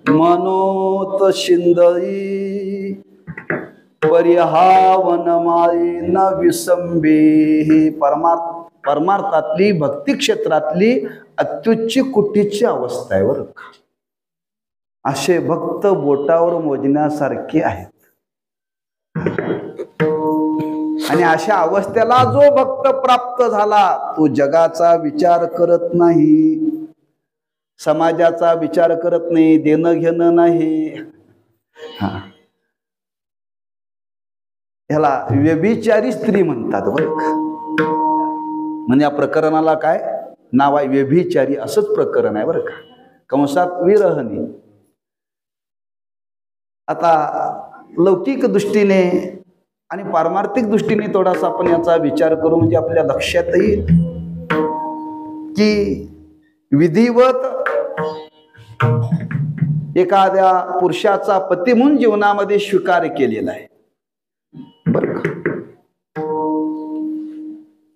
मनोत शिंदळी परिहावन माळी न विसंबे. परमार्थातली भक्ती क्षेत्रातली अत्युच्च कुटीची अवस्था आहे बरं. असे भक्त बोटावर मोजण्यासारखे आहेत. आणि अशा अवस्थेला जो भक्त प्राप्त झाला तो जगाचा विचार करत नाही, समाजाचा विचार करत नाही, देणं घेणं नाही. ह्याला व्यभिचारी स्त्री म्हणतात बरं का. म्हणजे या प्रकरणाला काय नाव आहे? व्यभिचारी असंच प्रकरण आहे बरं का. कंसात विरहणी. आता लौकिक दृष्टीने आणि पारमार्थिक दृष्टीने थोडासा आपण याचा विचार करू म्हणजे आपल्या लक्षात येईल की विधिवत एखाद्या पुरुषाचा पती म्हणून जीवनामध्ये स्वीकार केलेला आहे बरं का.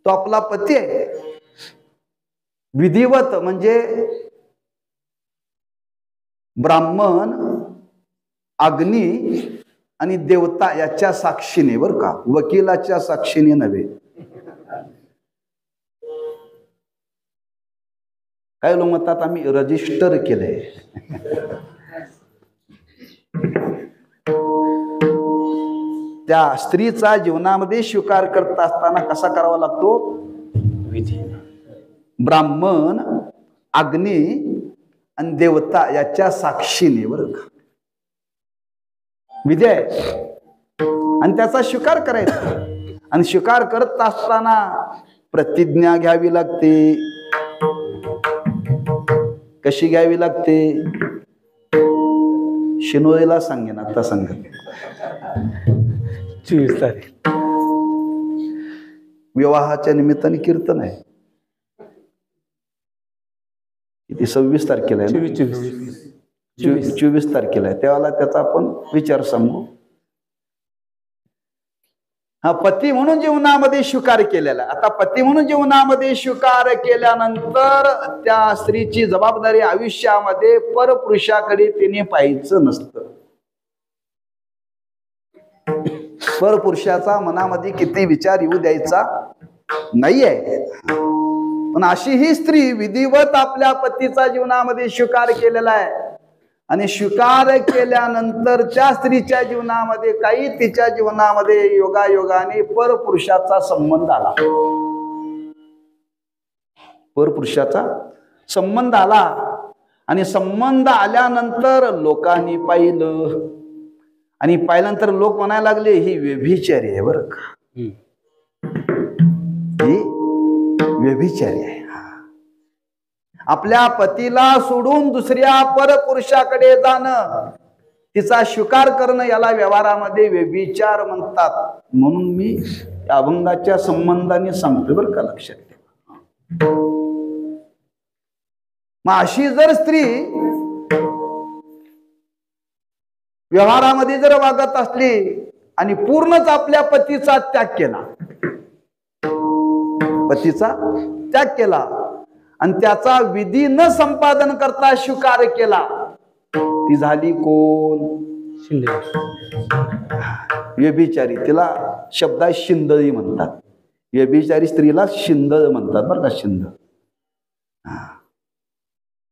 तो आपला पती आहे. विधिवत म्हणजे ब्राह्मण, अग्नी आणि देवता याच्या साक्षीने बरं का, वकिलाच्या साक्षीने नव्हे. काही लोक म्हणतात आम्ही रजिस्टर केलंय. त्या स्त्रीचा जीवनामध्ये स्वीकार करत असताना कसा करावा लागतो? विधी. ब्राह्मण, अग्नी आणि देवता याच्या साक्षीने बरं का विधी आहे. आणि त्याचा स्वीकार करायचा. आणि स्वीकार करत असताना प्रतिज्ञा घ्यावी लागते. कशी घ्यावी लागते? शिनोळीला सांगेन आता सांगेन. 24 तारीख विवाहाच्या निमित्ताने कीर्तन आहे. किती 26 तारखेला आहे? 24 तारखेला आहे. त्यावेळेला त्याचा आपण विचार सांगू. हा पती म्हणून जीवनामध्ये स्वीकार केलेला. आता पती म्हणून जीवनामध्ये स्वीकार केल्यानंतर त्या स्त्रीची जबाबदारी आयुष्यामध्ये परपुरुषाकडे तिने पाहायचं नसतं. परपुरुषाचा मनामध्ये किती विचार येऊ द्यायचा नाहीये. पण अशी ही स्त्री विधिवत आपल्या पतीचा जीवनामध्ये स्वीकार केलेला आहे. आणि स्वीकार केल्यानंतर त्या स्त्रीच्या जीवनामध्ये काही तिच्या जीवनामध्ये योगायोगाने परपुरुषाचा संबंध आला. परपुरुषाचा संबंध आला. आणि संबंध आल्यानंतर लोकांनी पाहिलं. आणि पाहिल्यानंतर लोक म्हणायला लागले ही व्यभिचारी आहे बरं का. ही व्यभिचारी आहे. आपल्या पतीला सोडून दुसऱ्या परपुरुषाकडे जाणं, तिचा स्वीकार करणं याला व्यवहारामध्ये व्यभिचार म्हणतात. म्हणून मी अभंगाच्या संबंधाने सांगतो बरं का, लक्षात ठेवा. मग अशी जर स्त्री व्यवहारामध्ये जर वागत असली आणि पूर्णच आपल्या पतीचा त्याग केला, पतीचा त्याग केला आणि त्याचा विधी न संपादन करता स्वीकार केला, ती झाली कोण? व्यभिचारी. तिला शब्दात शिंदळी म्हणतात. व्यभिचारी स्त्रीला शिंदळ म्हणतात बरं का. शिंदळ.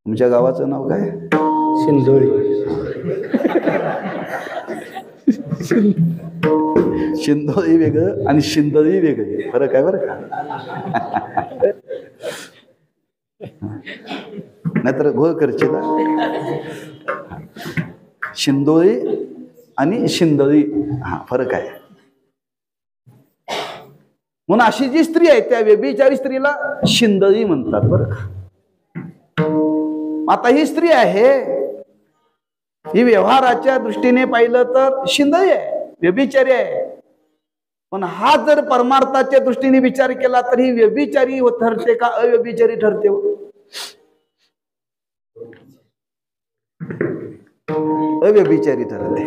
तुमच्या गावाचं नाव काय? शिंदोळी. शिंदोळी वेगळं आणि शिंदळी वेगळी, फरक आहे बरं का. नाहीतर घोळ करशील. शिंदोळी आणि शिंदळी हा फरक आहे. म्हणून अशी जी स्त्री आहे त्या व्यभिचारी स्त्रीला शिंदळी म्हणतात बरं का. आता ही स्त्री आहे, ही व्यवहाराच्या दृष्टीने पाहिलं तर शिंदळी आहे, व्यभिचारी आहे. पण हा जर परमार्थाच्या दृष्टीने विचार केला तर ही व्यभिचारी ठरते का अव्यभिचारी ठरते? अव्यभिचारी ठरते.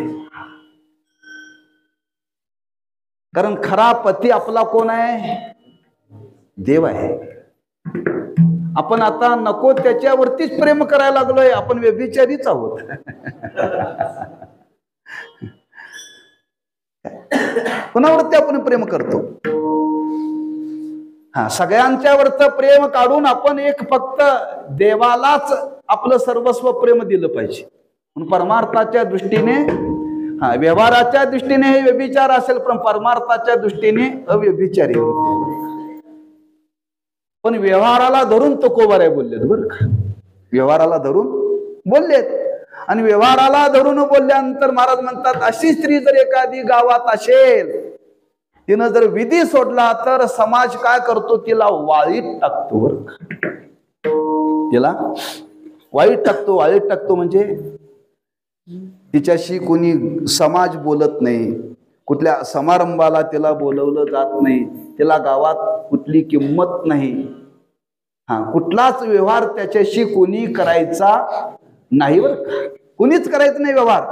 कारण खरा पती आपला कोण आहे? देव आहे. आपण आता नको त्याच्यावरतीच प्रेम करायला लागलोय. आपण व्यभिचारीच आहोत. कोणावरती आपण प्रेम करतो? हा, सगळ्यांच्यावरच प्रेम काढून आपण एक फक्त देवालाच आपलं सर्वस्व प्रेम दिलं पाहिजे. परमार्थाच्या दृष्टीने हा, व्यवहाराच्या दृष्टीने हे व्यभिचार असेल, पण परमार्थाच्या दृष्टीने अव्यभिचारी होते. पण व्यवहाराला धरून तुकोबाराय बोललेत बरं का. व्यवहाराला धरून बोललेत. आणि व्यवहाराला धरून बोलल्यानंतर महाराज म्हणतात अशी स्त्री जर एखादी गावात असेल, तिनं जर विधी सोडला तर समाज काय करतो? तिला वाळीत टाकतो बरं का. तिला वाईट टाकतो. वाईट टाकतो म्हणजे तिच्याशी कोणी समाज बोलत नाही. कुठल्या समारंभाला तिला बोलवलं जात नाही. तिला गावात कुठली किंमत नाही. हा, कुठलाच व्यवहार त्याच्याशी कोणी करायचा नाही बरं का. कोणीच करायचं नाही व्यवहार.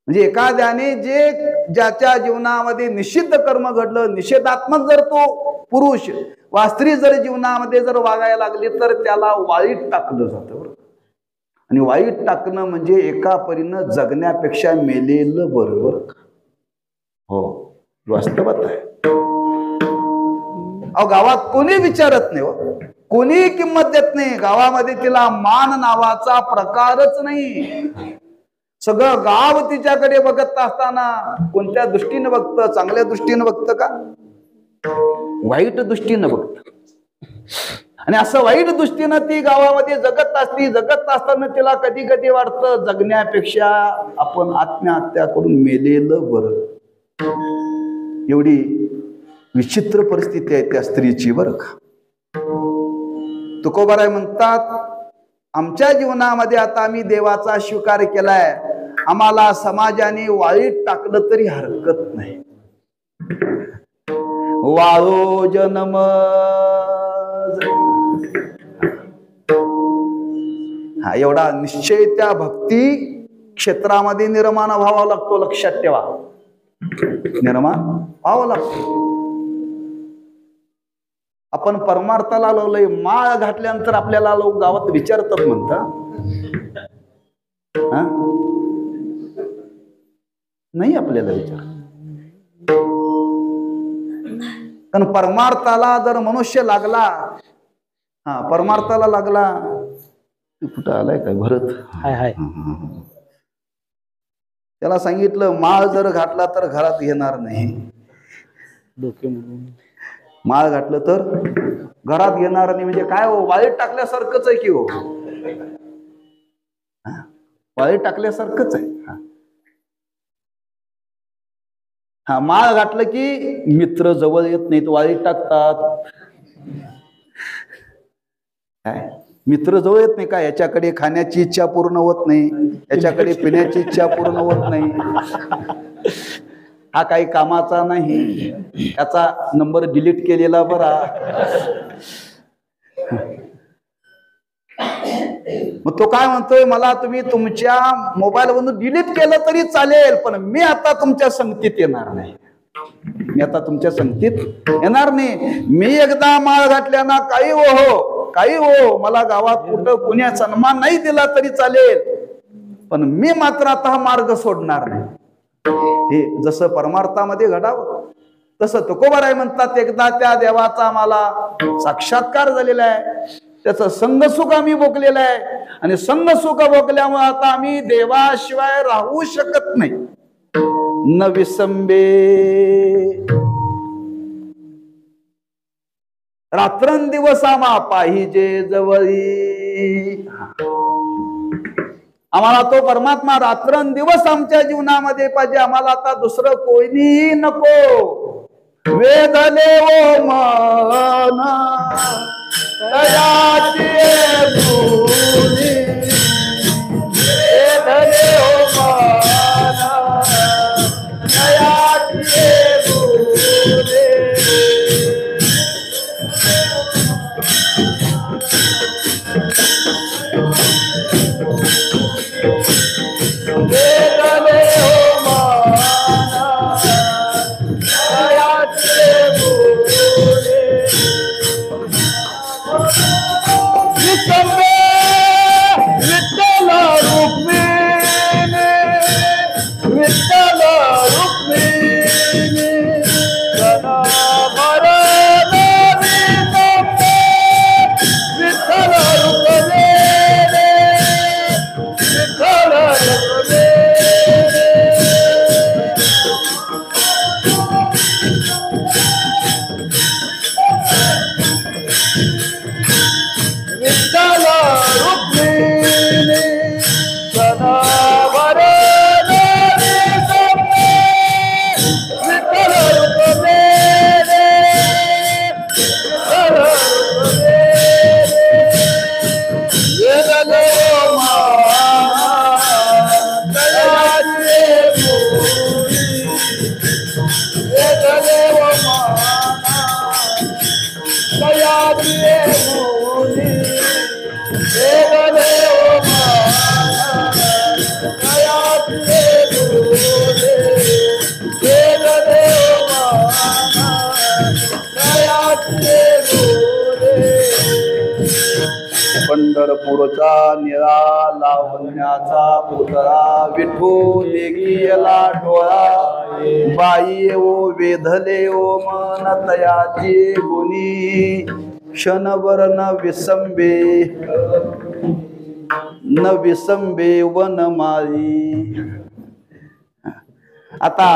म्हणजे एखाद्याने जे ज्याच्या जीवनामध्ये निषिद्ध कर्म घडलं, निषेधात्मक जर तो पुरुष वा स्त्री जर जीवनामध्ये जर वागायला लागली तर त्याला वाईट टाकलं जातं बरं. आणि वाईट टाकणं म्हणजे एका परीनं जगण्यापेक्षा मेलेलं बरोबर. हो, वास्तवात आहे. अहो, गावात कोणी विचारत नाही हो. कोणी किंमत देत नाही. गावामध्ये तिला मान नावाचा प्रकारच नाही. सगळं गाव तिच्याकडे बघत असताना कोणत्या दृष्टीने बघतं? चांगल्या दृष्टीने बघतं का वाईट दृष्टीने बघतं? आणि असं वाईट दृष्टीनं ती गावामध्ये जगत असती. जगत असताना तिला कधी कधी वाटतं जगण्यापेक्षा आपण आत्महत्या करून मेलेलं बरं. एवढी विचित्र परिस्थिती आहे त्या स्त्रीची बरं का. तुकोबाराय म्हणतात, आमच्या जीवनामध्ये आता आम्ही देवाचा स्वीकार केलाय, आम्हाला समाजाने वाळीत टाकलं तरी हरकत नाही. वाळो जन्म हा एवढा निश्चय त्या भक्ती क्षेत्रामध्ये निर्माण व्हावा लागतो. लक्षात ठेवा, निर्माण व्हावं लागतो. आपण परमार्थाला लावलंय, माळ घातल्यानंतर आपल्याला लोक गावात विचारतात म्हणतात नाही आपल्याला विचार. कारण परमार्थाला जर मनुष्य लागला, परमार्थाला लागला, कुठं आलाय काय भरत, त्याला सांगितलं माळ जर घातला तर घरात येणार नाही. माळ घातलं तर घरात येणार नाही म्हणजे काय हो? वाळीत टाकल्यासारखंच आहे की हो. वाळीत टाकल्यासारखंच आहे. माळ घातलं की मित्र जवळ येत नाहीत, वाळीत टाकतात. काय मित्र जवळ येत नाही का? याच्याकडे खाण्याची इच्छा पूर्ण होत नाही, याच्याकडे पिण्याची इच्छा पूर्ण होत नाही, हा काही कामाचा नाही, याचा नंबर डिलीट केलेला बरा. मग तो काय म्हणतोय, मला तुम्ही तुमच्या मोबाईल वरून डिलीट केलं तरी चालेल, पण मी आता तुमच्या संगतीत येणार नाही. मी आता तुमच्या संगतीत येणार नाही. मी एकदा माळ घातल्याना काही हो, काही हो, मला गावात कुठं कुण्या सन्मान नाही दिला तरी चालेल, पण मी मात्र आता हा मार्ग सोडणार नाही. हे जसं परमार्थामध्ये घडावं तसं तुकोबाराय म्हणतात, एकदा त्या देवाचा मला साक्षात्कार झालेला आहे, त्याचं संगसुख आम्ही भोगलेलं आहे, आणि संगसुख भोगल्यामुळे आता आम्ही देवाशिवाय राहू शकत नाही. न विसंबे रात्रंदिवस आम्हा पाहिजे जवळी. आम्हाला तो परमात्मा रात्रंदिवस आमच्या जीवनामध्ये पाहिजे. आम्हाला आता दुसरं कोणीही नको. वेदले ओ मन तयाची भूमी, वेदले ओ मन तयाची भूमी. पंढरपूरचा निळा लावण्याचा पुतळा, विठू देखीला डोळा, बाई ओ वेधले ओ मन तयाची गुणी. क्षणभर न विसंबे वनमाळी. आता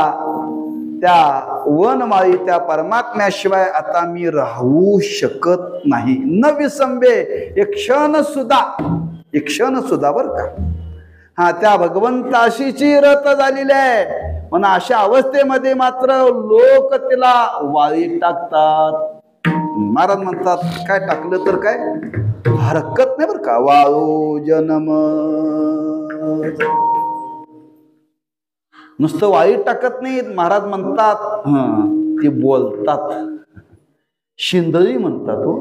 त्या वनमाळी त्या परमात्म्याशिवाय आता मी राहू शकत नाही. न विसंबे, एक क्षण सुद्धा बर का. हा, त्या भगवंताशी चिरत झालेली आहे. पण अशा अवस्थेमध्ये मात्र लोक तिला वाळी टाकतात. महाराज म्हणतात काय टाकलं तर काय हरकत नाही बर का. वाळू जन्म, नुसतं वाळी टाकत नाहीत. महाराज म्हणतात ते बोलतात, शिंदळी म्हणतात. हो,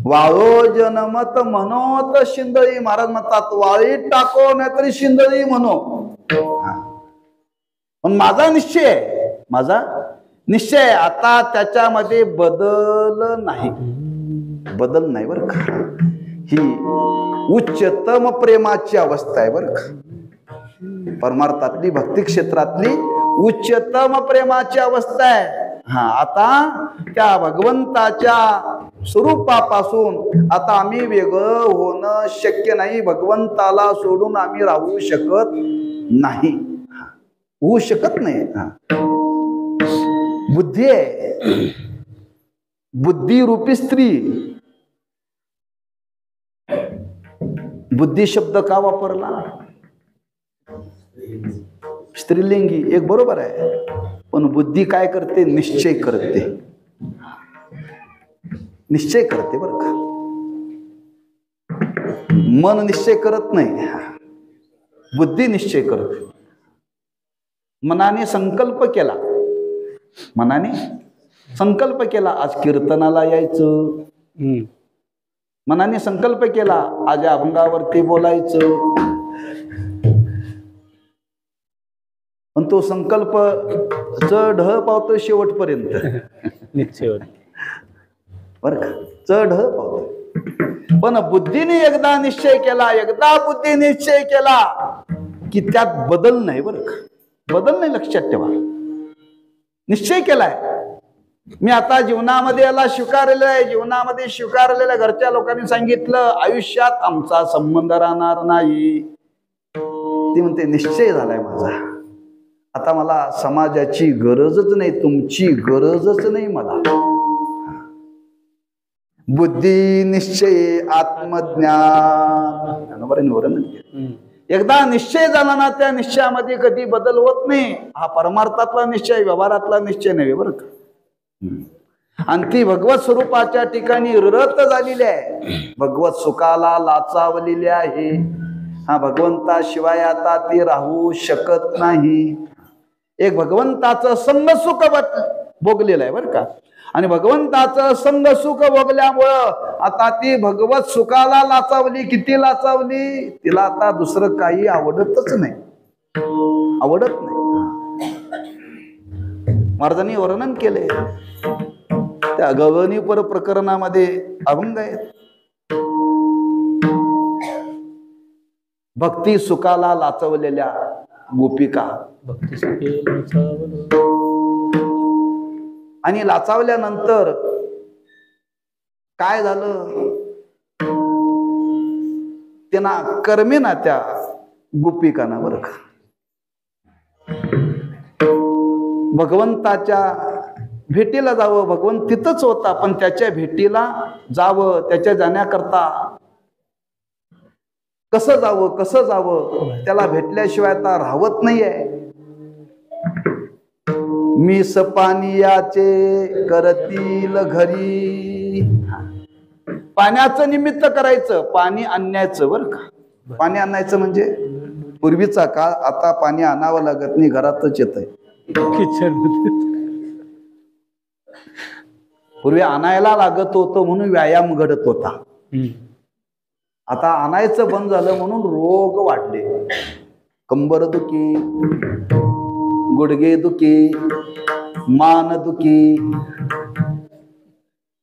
वाळो जनमत म्हणोत शिंदळी. महाराज म्हणतात वाळी टाको नाहीतरी शिंदळी म्हणो. पण माझा निश्चय आता त्याच्यामध्ये बदल नाही बर का. ही उच्चतम प्रेमाची अवस्था आहे बर का. परमार्थातली, भक्ती क्षेत्रातली उच्चतम प्रेमाची अवस्था आहे. हा, आता त्या भगवंताच्या स्वरूपापासून आता आम्ही वेगळं होणं शक्य नाही. भगवंताला सोडून आम्ही राहू शकत नाही, होऊ शकत नाही. बुद्धी आहे, बुद्धी रूपी स्त्री. बुद्धी शब्द का वापरला? स्त्रीलिंगी, एक बरोबर आहे. पण बुद्धी काय करते? निश्चय करते बरं का. मन निश्चय करत नाही, बुद्धी निश्चय करते. मनाने संकल्प केला आज कीर्तनाला यायचं, मनाने संकल्प केला आज या अभंगावरती बोलायचं. पण तो संकल्प ढळ पावतो शेवटपर्यंत निश्चय बर का, ढळ पावतो. पण बुद्धीने एकदा बुद्धी निश्चय केला की त्यात बदल नाही बर का. बदल नाही, लक्षात ठेवा. निश्चय केलाय मी आता जीवनामध्ये याला स्वीकारलेलं आहे. जीवनामध्ये स्वीकारलेल्या घरच्या लोकांनी सांगितलं आयुष्यात आमचा संबंध राहणार नाही. ती म्हणते निश्चय झालाय माझा, आता मला समाजाची गरजच नाही, तुमची गरजच नाही मला. बुद्धी निश्चय आत्मज्ञान. एकदा निश्चय झाला ना, त्या निश्चयामध्ये कधी बदल होत नाही. हा परमार्थातला निश्चय, व्यवहारातला निश्चय नाही बरं का. आणि ती भगवत स्वरूपाच्या ठिकाणी रत झालेली आहे, भगवत सुखाला लाचावलेली आहे. हा, भगवंताशिवाय आता ती राहू शकत नाही. एक भगवंताचं संग सुख भोगलेलं आहे बरं का. आणि भगवंताचं संग सुख भोगल्यामुळं आता ती भगवत सुखाला लाचावली. किती लाचावली? तिला आता दुसरं काही आवडतच नाही. महाराजांनी वर्णन केले त्या गगनीपर प्रकरणामध्ये, अभंग आहेत. भक्ती सुखाला लाचवलेल्या गोपिका. आणि लाचावल्यानंतर काय झालं? त्यांना कर्मेना त्या गोपिकांना बरं का भगवंताच्या भेटीला जावं. भगवंत तिथंच होता, पण त्याच्या भेटीला जावं, त्याच्या जाण्याकरता कसं जावं त्याला भेटल्याशिवाय आता राहवत नाहीये. मी सपानियाचे करतील घरी. पाण्याचं निमित्त करायचं, पाणी आणण्याचं बरं का. पाणी आणायचं म्हणजे पूर्वीचा काळ, आता पाणी आणावं लागत नाही, घरातच येतंय. पूर्वी आणायला लागत होतं म्हणून व्यायाम घडत होता. आता आणायचं बंद झालं म्हणून रोग वाढले. कंबर दुखी, गुडघे दुखी, मान दुखी.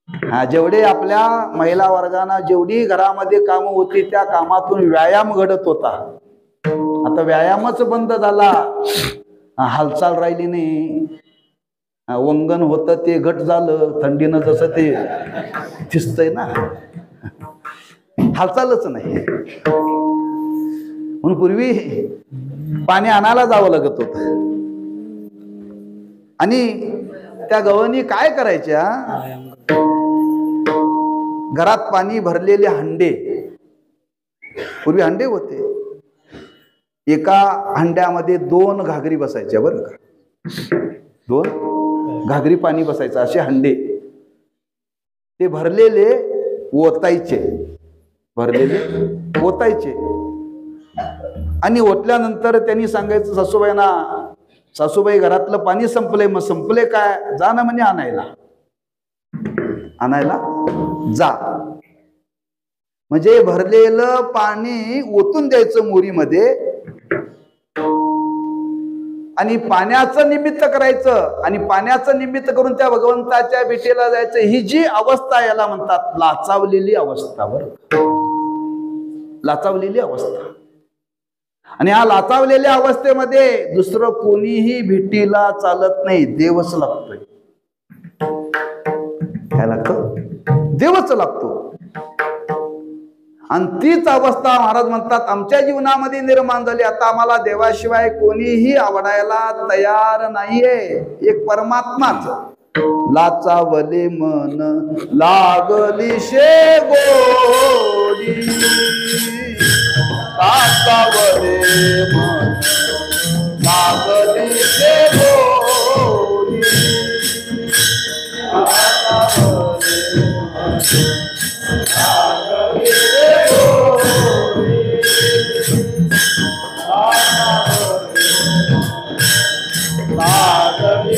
हा, जेवढे आपल्या महिला वर्गांना जेवढी घरामध्ये कामं होती त्या कामातून व्यायाम घडत होता. आता व्यायामच बंद झाला, हालचाल राहिली नाही. वंगण होतं ते घट झालं, थंडीनं जसं ते थिजतंय ना, हालचालच नाही. म्हणून पूर्वी पाणी आणायला जावं लागत होत. आणि त्या गवळणी काय करायच्या, घरात पाणी भरलेले हंडे, पूर्वी हंडे होते, एका हंड्यामध्ये 2 घागरी बसायच्या बरं का, 2 घागरी पाणी बसायचं, असे हंडे. ते भरलेले ओतायचे, भरलेले ओतायचे. आणि ओतल्यानंतर त्यांनी सांगायचं सासूबाईंना, सासूबाई घरातलं पाणी संपलंय. मग संपले काय, जा ना म्हणे आणायला, आणायला जा. म्हणजे भरलेलं पाणी ओतून द्यायचं मोरीमध्ये आणि पाण्याचं निमित्त करायचं, आणि पाण्याचं निमित्त करून त्या भगवंताच्या भेटीला जायचं. ही जी अवस्था याला म्हणतात लाचावलेली अवस्था. बरं, लाचावलेली अवस्था. आणि या लाचावलेल्या अवस्थेमध्ये दुसरं कोणीही भेटीला चालत नाही, देवच लागतोय. काय लागतं, देवच लागतो. आणि तीच अवस्था महाराज म्हणतात आमच्या जीवनामध्ये निर्माण झाली. आता आम्हाला देवाशिवाय कोणीही आवडायला तयार नाहीये, एक परमात्माच. लाचावले मन लागली शे गोडी, लाचावले मन लागली शे गोडी, लाचावले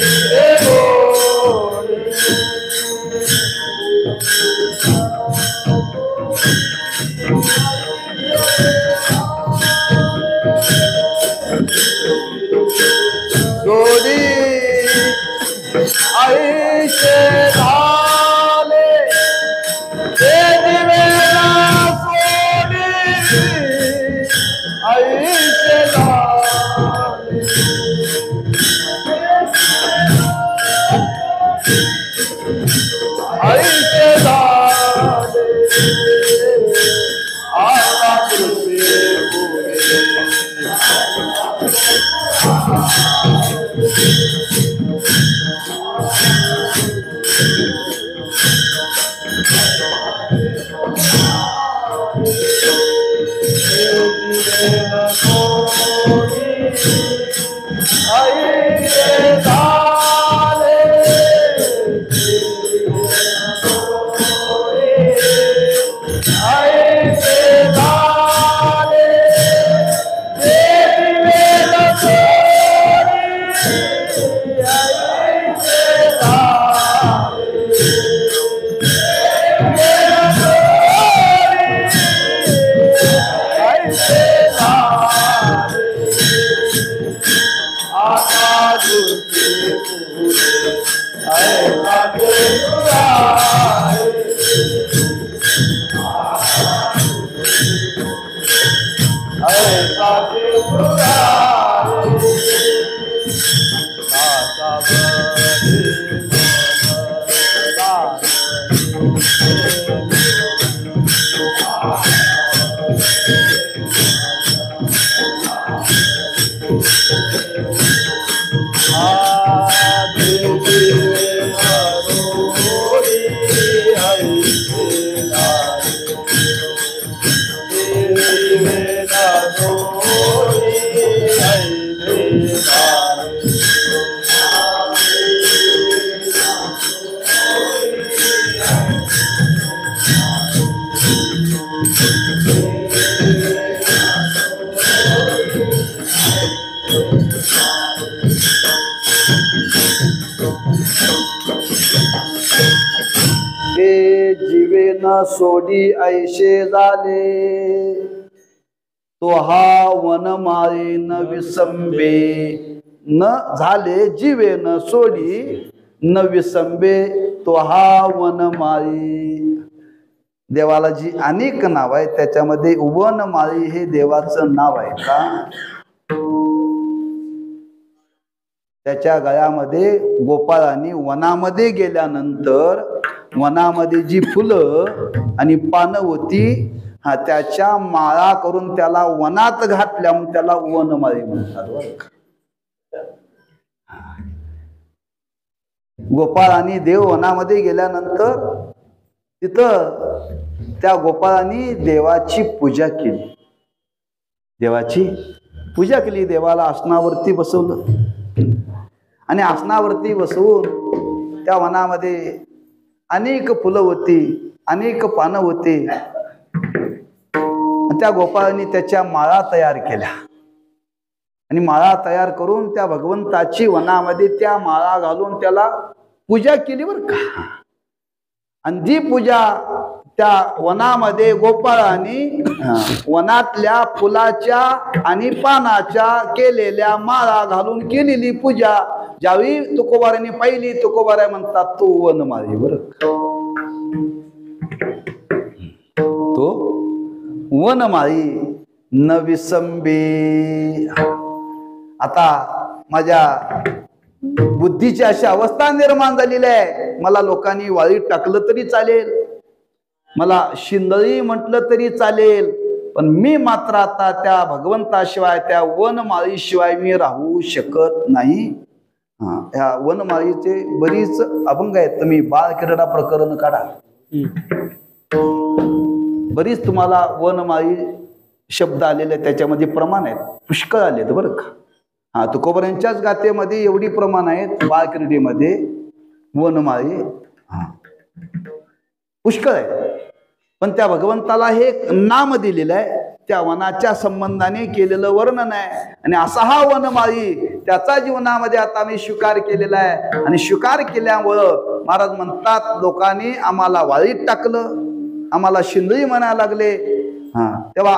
सोडी ऐशे झाले, तो हा वनमाळी न विसंबे. न झाले जीवे न सोडी न विसंबे, तो हा वनमाळी. देवाला जी अनेक नाव आहे त्याच्यामध्ये वनमाळी हे देवाचं नाव आहे का? त्याच्या गळ्यामध्ये गोपाळांनी वनामध्ये गेल्यानंतर वनामध्ये जी फुलं आणि पानं होती त्याच्या माळा करून त्याला वनात घातल्या, म्हणून त्याला वनमाळी म्हणतात. गोपाळांनी देव वनामध्ये गेल्यानंतर तिथं त्या गोपाळांनी देवाची पूजा केली. देवाची पूजा केली, देवाला आसनावरती बसवलं आणि आसनावरती बसवून त्या वनामध्ये अनेक फुलं होती, अनेक पानं होती. त्या गोपाळांनी त्याच्या माळा तयार केल्या आणि माळा तयार करून त्या भगवंताची वनामध्ये त्या माळा घालून त्याला पूजा केली बरं का. आणि जी पूजा त्या वनामध्ये गोपाळांनी वनातल्या फुलाच्या आणि पानाच्या केलेल्या माळा घालून केलेली पूजा ज्यावेळी तुकोबाराने पाहिली, तुकोबारा म्हणतात तो वनमाळी बरं. तो वनमाळी नविसंबे. आता माझ्या बुद्धीची अशी अवस्था निर्माण झालेली आहे, मला लोकांनी वाळीत टाकलं तरी चालेल, मला शिंदळी म्हटलं तरी चालेल, पण मी मात्र आता त्या भगवंताशिवाय, त्या वनमाळीशिवाय मी राहू शकत नाही. ह्या वनमाळीचे बरीच अभंग आहेत, तुम्ही बाळक्रीडा प्रकरण काढा, बरीच तुम्हाला वनमाळी शब्द आलेले त्याच्यामध्ये प्रमाण आहेत, पुष्कळ आलेत बरं का. तुकोबारांच्याच गाथेमध्ये एवढी प्रमाण आहेत, बाळक्रीडेमध्ये वनमाळी पुष्कळ आहे. पण त्या भगवंताला हे एक नाम दिलेलं आहे, त्या वनाच्या संबंधाने केलेलं वर्णन आहे. आणि असा हा वनमाळी त्याचा जीवनामध्ये आता मी स्वीकार केलेला आहे. आणि स्वीकार केल्यामुळं महाराज म्हणतात, लोकांनी आम्हाला वाळीत टाकलं, आम्हाला शिंदळी म्हणायला लागले. तेव्हा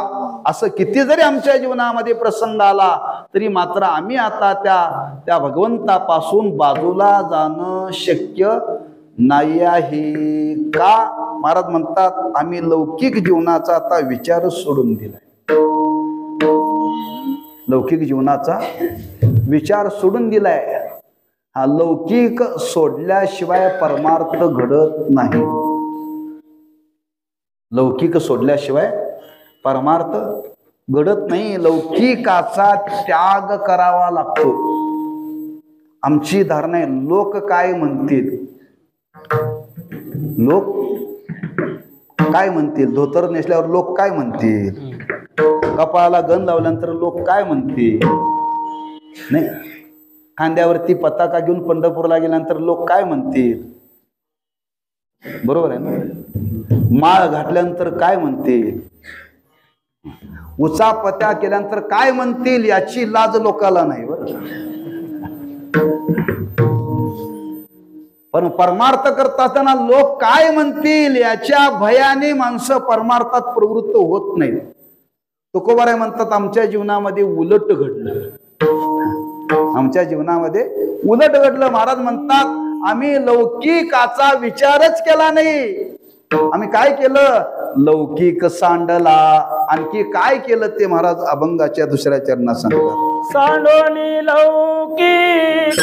असं किती जरी आमच्या जीवनामध्ये प्रसंग आला तरी मात्र आम्ही आता त्या भगवंतापासून बाजूला जाणं शक्य नाही आहे. का? महाराज म्हणतात, आम्ही लौकिक जीवनाचा आता विचार सोडून दिलाय. लौकिक जीवनाचा विचार सोडून दिलाय. हा लौकिक सोडल्याशिवाय परमार्थ घडत नाही. लौकिक सोडल्याशिवाय परमार्थ घडत नाही. लौकिकाचा त्याग करावा लागतो. आमची धारणा आहे, लोक काय म्हणतील, लोक काय म्हणतील, धोतर नेसल्यावर लोक काय म्हणतील, कपाळाला गंध लावल्यानंतर लोक काय म्हणतील, नाही खांद्यावरती पताका घेऊन पंढरपूरला गेल्यानंतर लोक काय म्हणतील, बरोबर आहे ना. माळ घातल्यानंतर काय म्हणतील, उचापत्या केल्यानंतर काय म्हणतील, याची लाज लोकाला नाही बरं. पण परमार्थ करत असताना लोक काय म्हणतील याच्या भयाने माणसं परमार्थात प्रवृत्त होत नाहीत. तुकोबाराय म्हणतात, आमच्या जीवनामध्ये उलट घडलं, आमच्या जीवनामध्ये उलट घडलं. महाराज म्हणतात, आम्ही लौकिकाचा विचारच केला नाही. आम्ही काय केलं, लौकिक सांडला. आणखी काय केलं ते महाराज अभंगाच्या दुसऱ्या चरणात सांगतात, सांडोनी लौकिक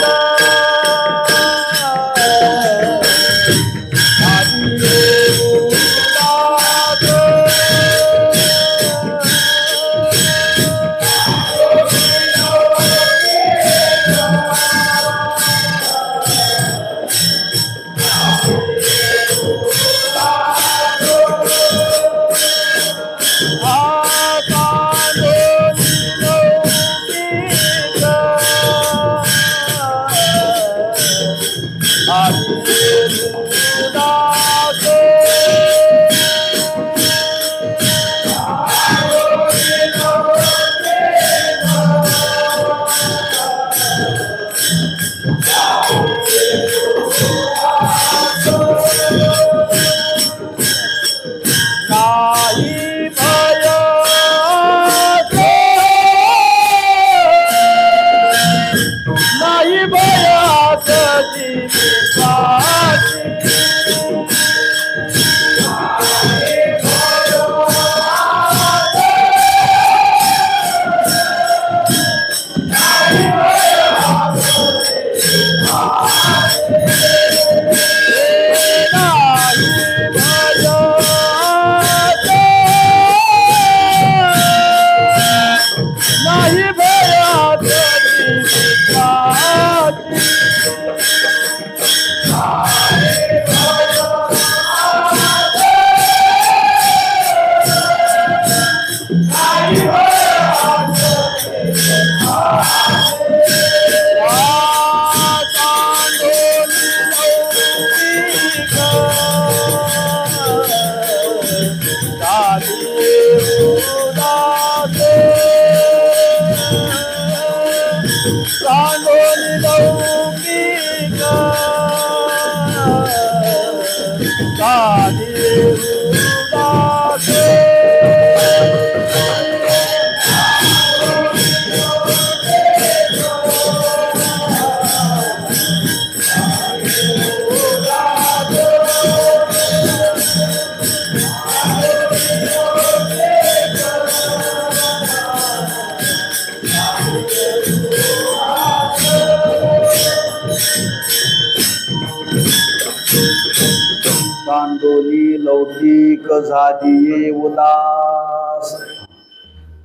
सांडोली लौकिक झाली उदास.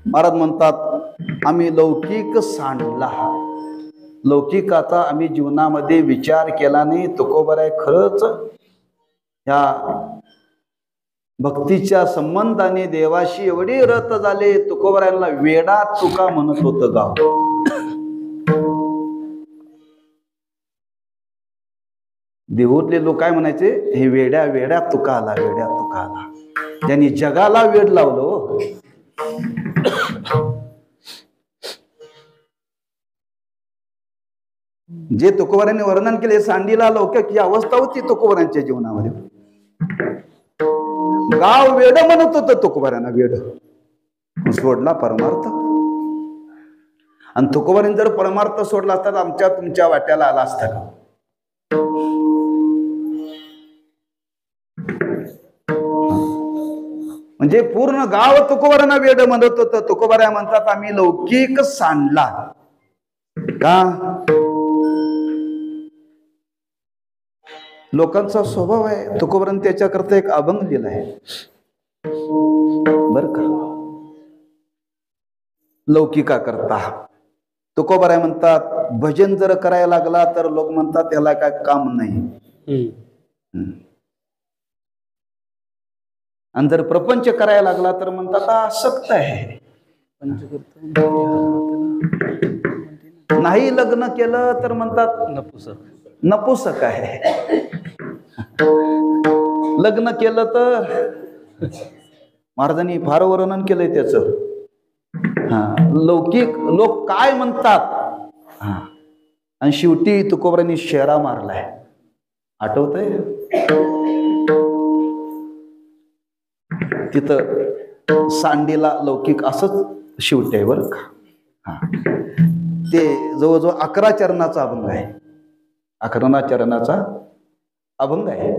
महाराज म्हणतात आम्ही लौकिक सांडला. लौकिकाचा आम्ही जीवनामध्ये विचार केला नाही. तुकोबर आहे खरंच या भक्तीच्या संबंधाने देवाशी एवढे रत झाले. तुकोबरायांना वेडा तुका म्हणत होतं गाव. देहूतले लोक काय म्हणायचे, हे वेड्या वेड्या तुका आला, वेड्या तुका आला. त्यांनी जगाला वेड लावलो. जे तुकोबरांनी वर्णन केले सांडीला लौकिक ही अवस्था होती तुकोबरांच्या जीवनामध्ये. गाव वेड म्हणत होतं तुकोबरांना, वेड. सोडला परमार्थ. आणि तुकोबरांनी जर परमार्थ सोडला असता तर आमच्या तुमच्या वाट्याला आला असता का? म्हणजे पूर्ण गाव तुकोबरांना वेड म्हणत होतं. तुकोबरा म्हणतात आम्ही लौकिक सांडला. का? लोकांचा स्वभाव आहे. तुकोबरांनी त्याच्याकरता एक अभंग लिहिला आहे बर का, लौकिका करता. तुकोबरा म्हणतात भजन जर करायला लागला तर लोक म्हणतात त्याला काय काम नाही. आणि जर प्रपंच करायला लागला तर म्हणतात आसक्त आहे. नाही लग्न केलं तर म्हणतात नपुसक, नपुसक आहे. लग्न केलं तर महाराजांनी फार वर्णन केलंय त्याच. लौकिक लोक काय म्हणतात. आणि शेवटी तुकोबरांनी शेरा मारलाय. आठवतंय तिथं सांडीला लौकिक असंच शेवटी आहे बरं का. ते जवळजवळ 11 चरणाचा अभंग आहे. 11 चरणाचा अभंग आहे.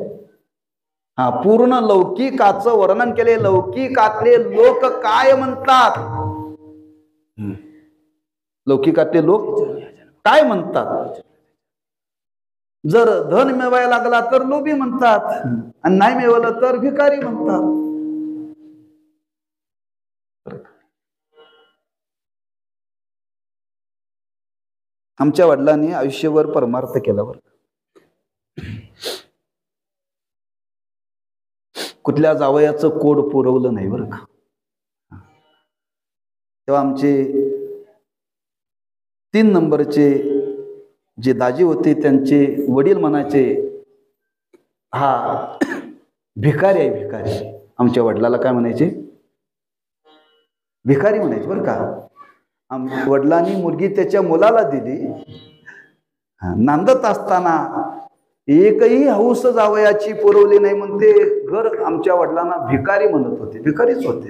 पूर्ण लौकिकाचं वर्णन केले. लौकिकातले लोक काय म्हणतात, लौकिकातले लोक काय म्हणतात. जर धन मिळवायला लागला तर लोभी म्हणतात, आणि नाही मिळवलं तर भिकारी म्हणतात. आमच्या वडिलांनी आयुष्यभर परमार्थ केल्यावर कुठल्या जावयाचं कोड पुरवलं नाही बरं का. तेव्हा आमचे 3 नंबरचे जे दाजी होते त्यांचे वडील म्हणायचे हा भिकारी आहे, भिकारी. आमच्या वडिलाला काय म्हणायचे, भिकारी म्हणायचे बरं का. वडिलांनी मुलगी त्याच्या मुलाला दिली. नांदत असताना एकही हौस जावयाची पुरवली नाही म्हणते. घर आमच्या वडिलांना भिकारी म्हणत होते, भिकारीच होते.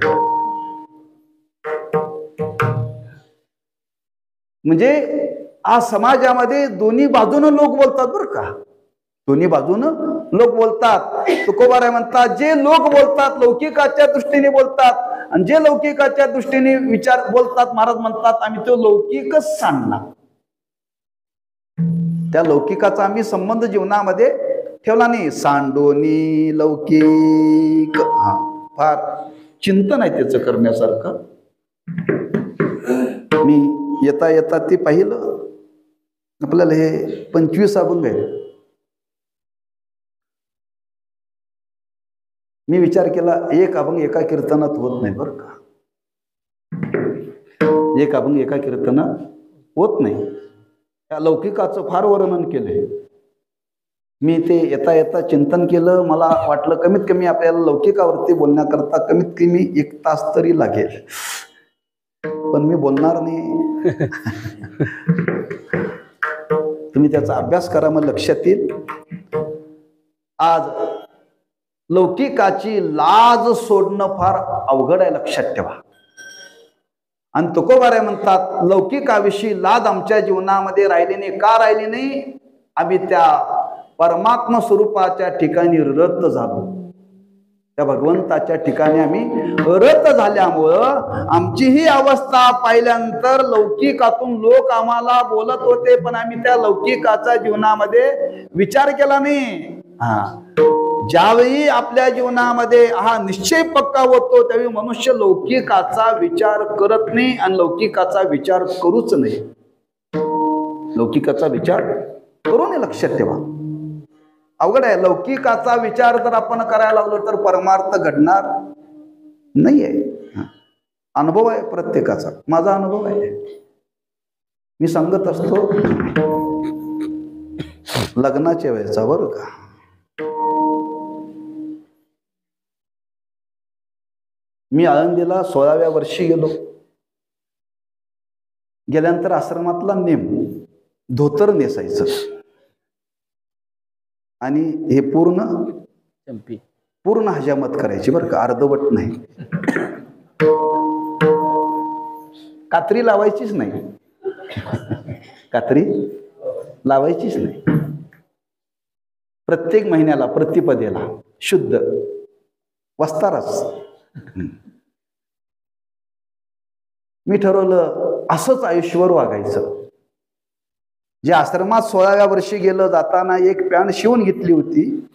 म्हणजे आज समाजामध्ये दोन्ही बाजूनं लोक बोलतात बरं का. दोन्ही बाजूनं लोक बोलतात. तुकोबाराय म्हणतात जे लोक बोलतात लौकिकाच्या दृष्टीने बोलतात, आणि जे लौकिकाच्या दृष्टीने विचार बोलतात महाराज म्हणतात आम्ही तो लौकिकच सांडला. त्या लौकिकाचा आम्ही संबंध जीवनामध्ये ठेवला नाही. सांडोनी लौकिक फार चिंतन आहे त्याचं करण्यासारखं. मी येता येता ते पाहिलं. आपल्याला हे 25 अभंग आहे. मी विचार केला एक अभंग एका कीर्तनात होत नाही बरं का. एक अभंग एका कीर्तनात होत नाही. त्या लौकिकाचं फार वर्णन केलंय मी. ते येता येता चिंतन केलं. मला वाटलं कमीत कमी आपल्याला लौकिकावरती बोलण्याकरता कमीत कमी 1 तास तरी लागेल, पण मी बोलणार नाही. तुम्ही त्याचा अभ्यास करा, मग लक्षात येईल. आज लौकिकाची लाज सोडणं फार अवघड आहे, लक्षात ठेवा. आणि तुकोबाराय म्हणतात, लौकिकाविषयी लाज आमच्या जीवनामध्ये राहिली नाही. का राहिली नाही? आम्ही त्या परमात्मा स्वरूपाच्या ठिकाणी रत झालो. त्या भगवंताच्या ठिकाणी आम्ही रत झाल्यामुळं आमची ही अवस्था पाहिल्यानंतर लौकिकातून लोक आम्हाला बोलत होते, पण आम्ही त्या लौकिकाचा जीवनामध्ये विचार केला नाही. ज्यावेळी आपल्या जीवनामध्ये हा निश्चय पक्का होतो त्यावेळी मनुष्य लौकिकाचा विचार करत नाही आणि लौकिकाचा विचार करूच नाही. लौकिकाचा विचार करू नये, लक्षात ठेवा. अवघड आहे. लौकिकाचा विचार जर आपण करायला लागलो तर परमार्थ घडणार नाहीये. अनुभव आहे प्रत्येकाचा, माझा अनुभव आहे. मी सांगत असतो लग्नाच्या वेळेचा, बरं का. मी आळंदीला 16व्या वर्षी गेलो. गेल्यानंतर आश्रमातला नेम धोतर नेसायचं आणि हे पूर्ण हजामत करायची, बरं का, अर्धवट नाही. कात्री लावायचीच नाही, कात्री लावायचीच नाही. प्रत्येक महिन्याला प्रतिपदेला शुद्ध वस्तारच. मी ठरवलं असंच आयुष्यभर वागायचं. जे आश्रमात 16व्या वर्षी गेलं जाताना एक पॅन्ट शिवून घेतली होती,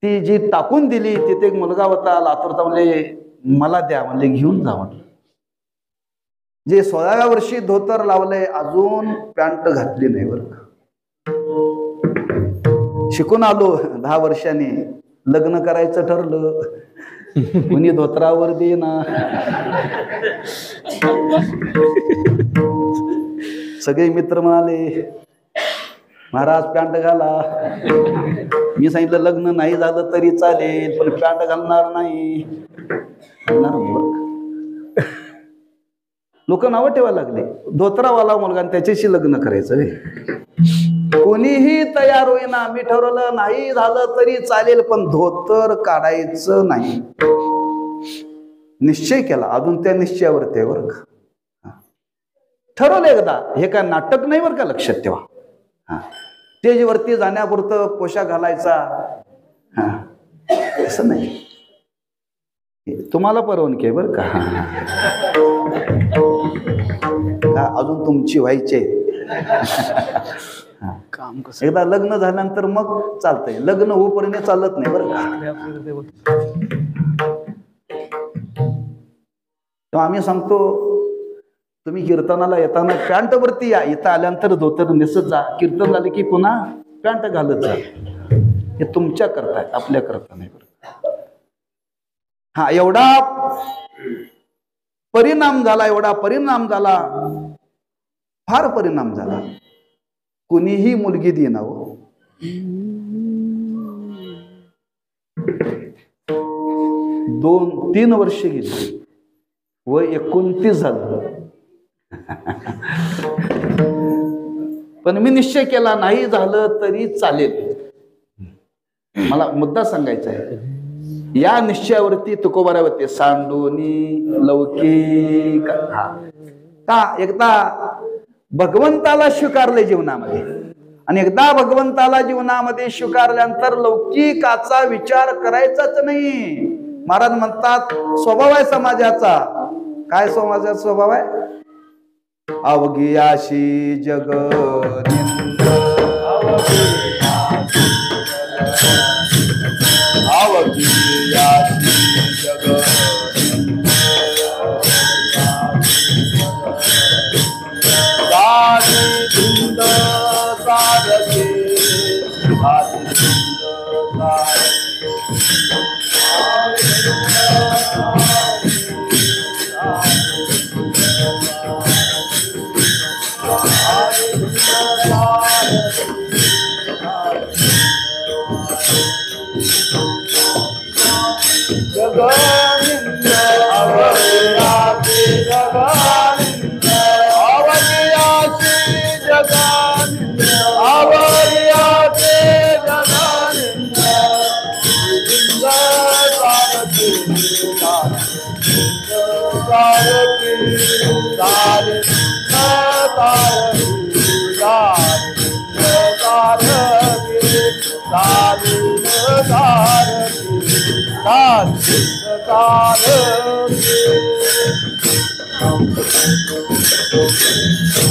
ती जी टाकून दिली, तिथे एक मुलगा होता लातूरचा, म्हणजे मला द्या, म्हणजे घेऊन जा म्हटलं. जे 16व्या वर्षी धोतर लावलंय अजून पॅन्ट घातली नाही, बरं का. शिकून आलो 10 वर्षांनी, लग्न करायचं ठरलं, कुणी धोत्रावर देना. सगळे मित्र म्हणाले महाराज पॅन्ट घाला. मी सांगितलं लग्न नाही झालं तरी चालेल, पण पॅन्ट घालणार नाही. लोक नावं ठेवायला लागले, धोत्रावाला मुलगा आणि त्याच्याशी लग्न करायचं. कोणीही तयार होईना. मी ठरवलं नाही झालं तरी चालेल, पण धोतर काढायचं नाही. निश्चय केला, अजून त्या निश्चयावरती आहे, बरं का. ठरवलं एकदा, हे काय नाटक नाही, बरं का, लक्षात ठेवा. स्टेजवरती जाण्यापुरतं पोशाख घालायचा असं नाही. तुम्हाला परवानगी आहे, बरं का. अजून तुमची व्हायची आहे. एकदा लग्न झाल्यानंतर मग चालतंय, लग्न होईपर्यंत चालत नाही, बरं का. आम्ही सांगतो तुम्ही कीर्तनाला येताना पॅन्ट वरती या, इथं आल्यानंतर धोतर नेसत जा. कीर्तन झाले की पुन्हा पॅन्ट घालत जा. हे तुमच्या करता आहे, आपल्या करता नाही. एवढा परिणाम झाला, एवढा परिणाम झाला, फार परिणाम झाला. कुणीही मुलगी देना हो. 2-3 वर्ष गेली, वय 29 झालं. पण मी निश्चय केला नाही झालं तरी चालेल. मला मुद्दा सांगायचा आहे. या निश्चयावरती तुकोबारावरती सांडोनी लौकिक का एकदा भगवंताला स्वीकारले जीवनामध्ये, आणि एकदा भगवंताला जीवनामध्ये स्वीकारल्यानंतर लौकिकाचा विचार करायचाच नाही. महाराज म्हणतात स्वभाव आहे समाजाचा. काय समाजाचा स्वभाव आहे? अवघियाशी जग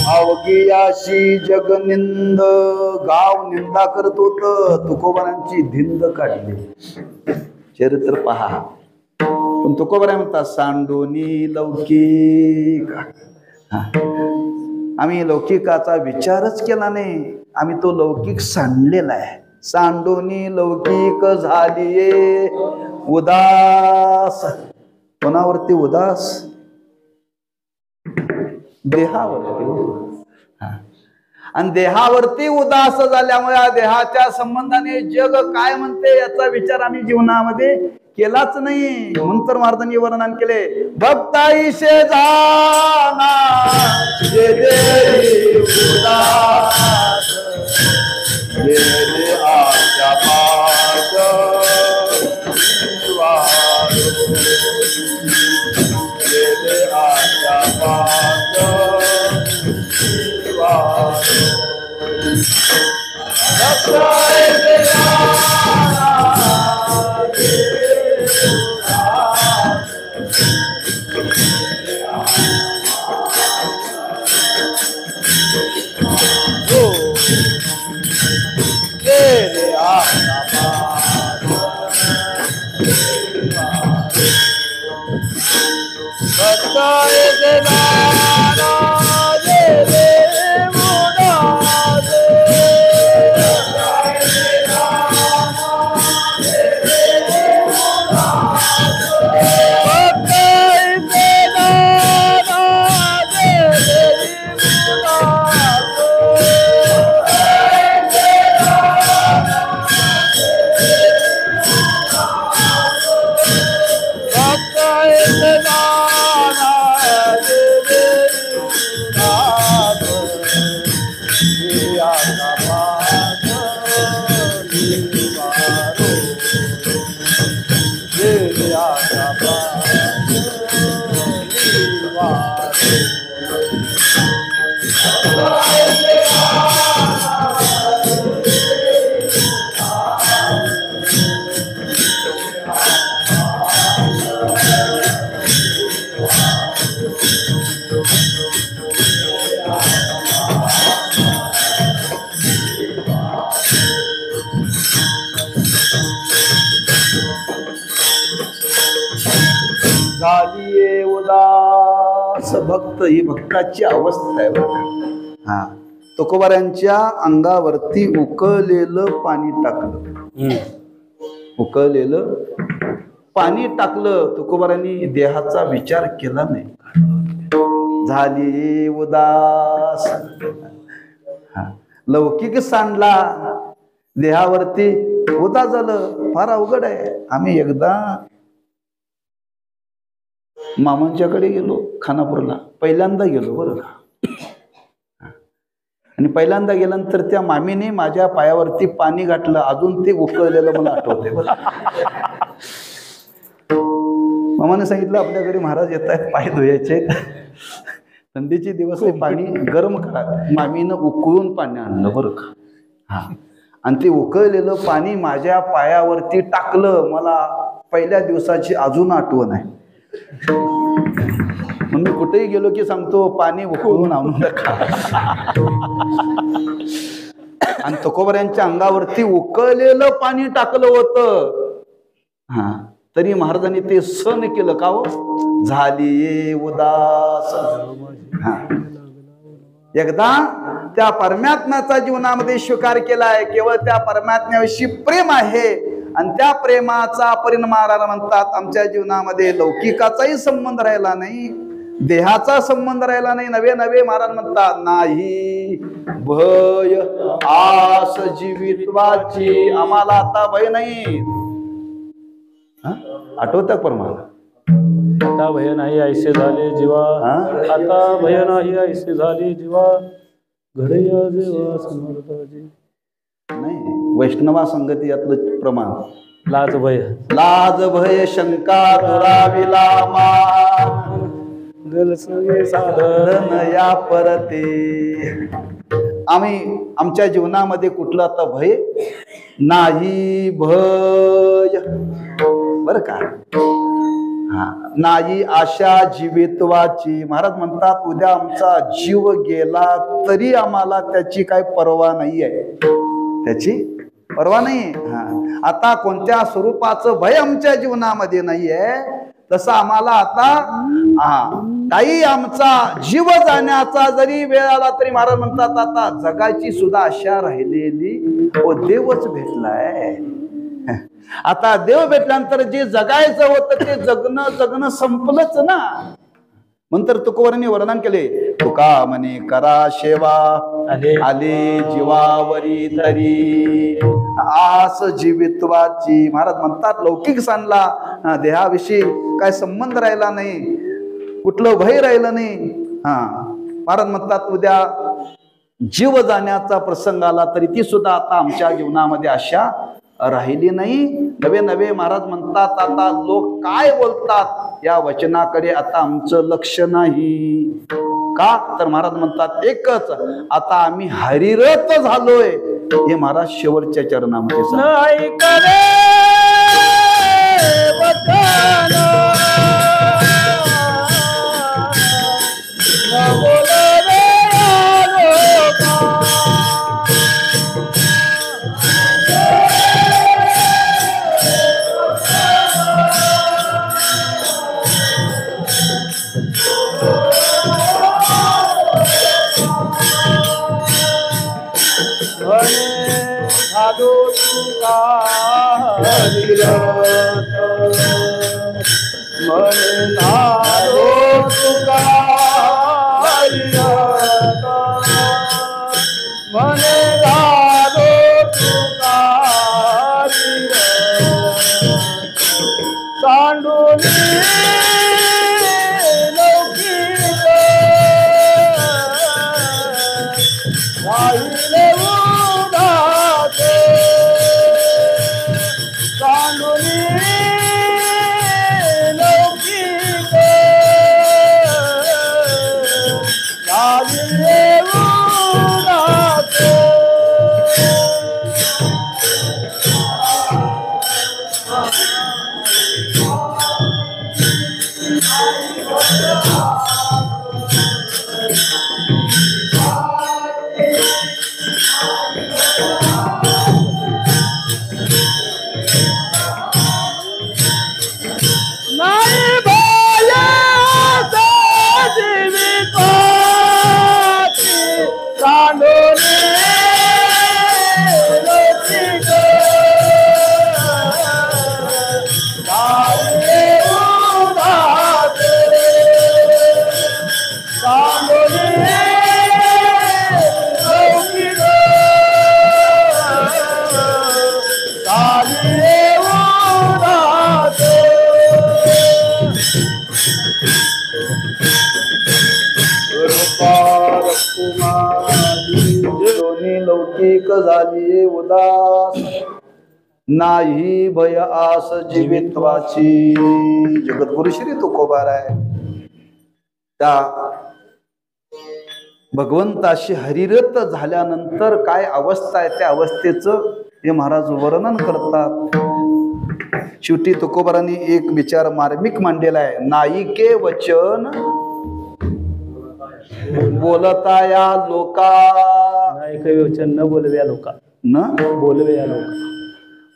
अवघियाशी जगनिंद गाव निंदा करत होत, तुकोबारांची धिंद काढली. चरित्र पहा. पण तुकोबारा म्हणतात सांडोनी लौकिक. आम्ही लौकिकाचा विचारच केला नाही, आम्ही तो लौकिक सांडलेला आहे. सांडोनी लौकिक झालीये उदास. कोणावरती उदास? देहावरती. आणि देहावरती उदास झाल्यामुळे देहाच्या संबंधाने जग काय म्हणते याचा विचार आम्ही जीवनामध्ये केलाच नाही. म्हणून तर महाराजांनी वर्णन केले, भक्ताईशे जाना जे देई उदास, जे दे आशा पास निवारो, जे दे आशा पास निवारो. भक्ताईशे जाना झालीये उदास. भक्त ही भक्ताची अवस्था आहे बघा. तुकोबारांच्या अंगावरती उकळलेलं पाणी टाकलं, उकळलेलं पाणी टाकलं. तुकोबारांनी देहाचा विचार केला नाही. झाली उदास. लौकिक सांडला, देहावरती उदास झालं. फार अवघड आहे. आम्ही एकदा मामांच्याकडे गेलो खानापूरला, पहिल्यांदा गेलो बरं का. आणि पहिल्यांदा गेल्यानंतर त्या मामीने माझ्या पायावरती पाणी घातलं. अजून ते उकळलेलं मला आठवते बरं. मामाने सांगितलं आपल्याकडे महाराज येत आहेत, पाय धुयाचे, थंडीचे दिवस आहे, पाणी गरम करा. मामीनं उकळून पाणी आणलं बरं का. आणि ते उकळलेलं पाणी माझ्या पायावरती टाकलं. मला पहिल्या दिवसाची अजून आठवण आहे. म्हणून कुठेही गेलो की सांगतो पाणी उकळून आणून नका. आणि तुकोबारांच्या अंगावरती उकळलेलं पाणी टाकलं होतं. तरी महाराजांनी ते सहन केलं का हो. झाली उदास. एकदा त्या परमात्म्याचा जीवनामध्ये स्वीकार केलाय, केवळ त्या परमात्म्याविषयी प्रेम आहे. आणि त्या प्रेमाचा परिणाम महाराज म्हणतात आमच्या जीवनामध्ये लौकिकाचाही संबंध राहिला नाही, देहाचा संबंध राहिला नाही. नवे नवे महाराज म्हणतात नाही भय आस जीवित्वाची. आम्हाला आता भय नाही. आठवतं परमाला, आता भय नाही ऐसे झाले जीवा, आता भय नाही ऐसे झाले जीवा, घडया देवा समर्थाजी. नाही, वैष्णवा संगती यातलं प्रमाण. लाज भय लाज भय शंका दुराविला मा सगळे साधन या परते. आमच्या जीवनामध्ये कुठलं आता भय नाही. भय बर का. हा नाही आशा जीवित्वाची. महाराज म्हणतात उद्या आमचा जीव गेला तरी आम्हाला त्याची काही पर्वा नाही आहे. त्याची पर्वा नाही. हा आता कोणत्या स्वरूपाचं भय आमच्या जीवनामध्ये नाहीये तसं आम्हाला आता काही आमचा जीव जाण्याचा जरी वेळ आला तरी महाराज म्हणतात आता जगाची सुद्धा आशा राहिलेली व देवच भेटलाय. आता देव भेटल्यानंतर जे जगायचं होतं ते जगणं संपलंच ना. नंतर तुकोबारांनी वर्णन केले. तुका म्हणे करा सेवा आले जीवावरी तरी आस जीवित्वाची. महाराज म्हणतात लौकिक सांडला देहाविषयी काय संबंध राहिला नाही, कुठलं भय राहिलं नाही. महाराज म्हणतात उद्या जीव जाण्याचा प्रसंग आला तरी ती सुद्धा आता आमच्या जीवनामध्ये आशा राहिली नाही. नवे नवे महाराज म्हणतात आता लोक काय बोलतात या वचनाकडे आता आमचं लक्ष नाही. का तर महाराज म्हणतात एकच आता आम्ही हरिरत झालोय हे महाराज शेवटच्या चरणामध्ये लौकिक झाली उदास नाही भय आस जीवित्वाची. जगद्गुरु श्री तुकोबाराय त्या भगवंताशी हरिरत झाल्यानंतर काय अवस्था आहे त्या अवस्थेचं हे महाराज वर्णन करतात. शेवटी तुकोबारांनी एक विचार मार्मिक मांडलेला आहे. नायिके वचन बोलता या लोका. नायिके वचन न बोलव्या लोका. न बोलव्या लोका.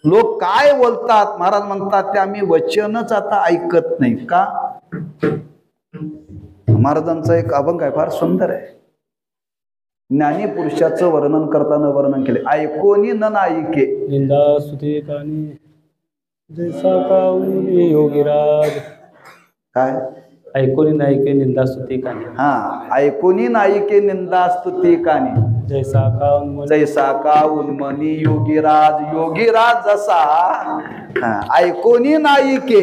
लोक काय बोलतात महाराज म्हणतात ते आम्ही वचनच आता ऐकत नाही. का? महाराजांचा एक अभंग आहे फार सुंदर आहे. ज्ञानी पुरुषाचं वर्णन करताना वर्णन केले. ऐकोनी न नायिके निंदा स्तुती कानी जैसा काऊनी योगीराज. काय? ऐकोनी नायिके निंदा स्तुती कानी. ऐकोनी नायिके निंदा स्तुती कानी जैसा काऊन मनी योगीराज. योगीराज जसा ऐकोनी नायिके.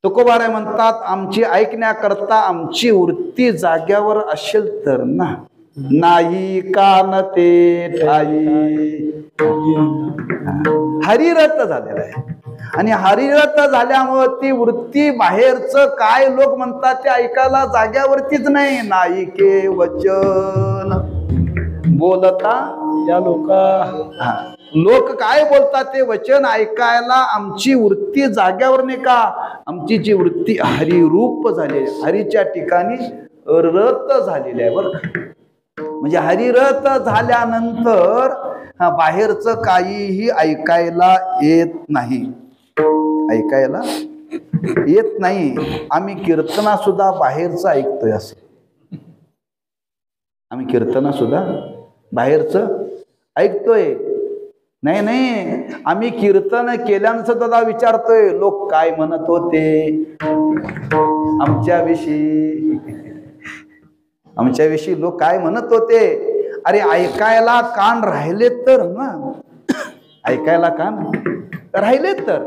तुकोबाराय म्हणतात आमची ऐकण्याकरता आमची वृत्ती जाग्यावर असेल तर ना. नाही कान ते ठाई हरिरत झालेला आहे. आणि हरिरत झाल्यामुळे ती वृत्ती बाहेरचं काय लोक म्हणतात ते ऐकायला जाग्यावरतीच नाही. नाईके वचन बोलता या लोक काय बोलतात ते वचन ऐकायला आमची वृत्ती जाग्यावर नाही का. आमची जी वृत्ती हरिरूप झालेली, हरीच्या ठिकाणी रत झालेली आहे बरं. म्हणजे हरिरत झाल्यानंतर बाहेरचं काहीही ऐकायला येत नाही, ऐकायला येत नाही. आम्ही कीर्तना सुद्धा बाहेरचं ऐकतोय. असं आम्ही कीर्तना सुद्धा बाहेरचं ऐकतोय. नाही, आम्ही कीर्तन केल्यानंतर सुद्धा विचारतोय लोक काय म्हणत होते आमच्याविषयी लोक काय म्हणत होते. अरे ऐकायला कान राहिले तर ना, ऐकायला कान राहिले तर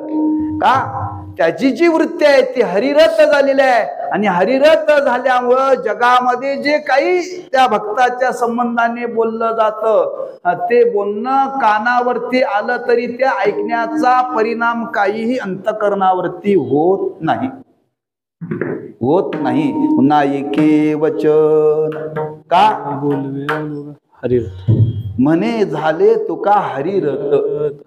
का त्याची जी वृत्ती आहे ती हरिरत झालेली आहे. आणि हरिरत झाल्यामुळं जगामध्ये जे काही त्या भक्ताच्या संबंधाने बोललं जातं ते बोलणं कानावरती आलं तरी त्या ऐकण्याचा परिणाम काहीही अंतकरणावरती होत नाही, होत नाही. नाईके वचन का हरिरत म्हणे झाले तुका हरिरत.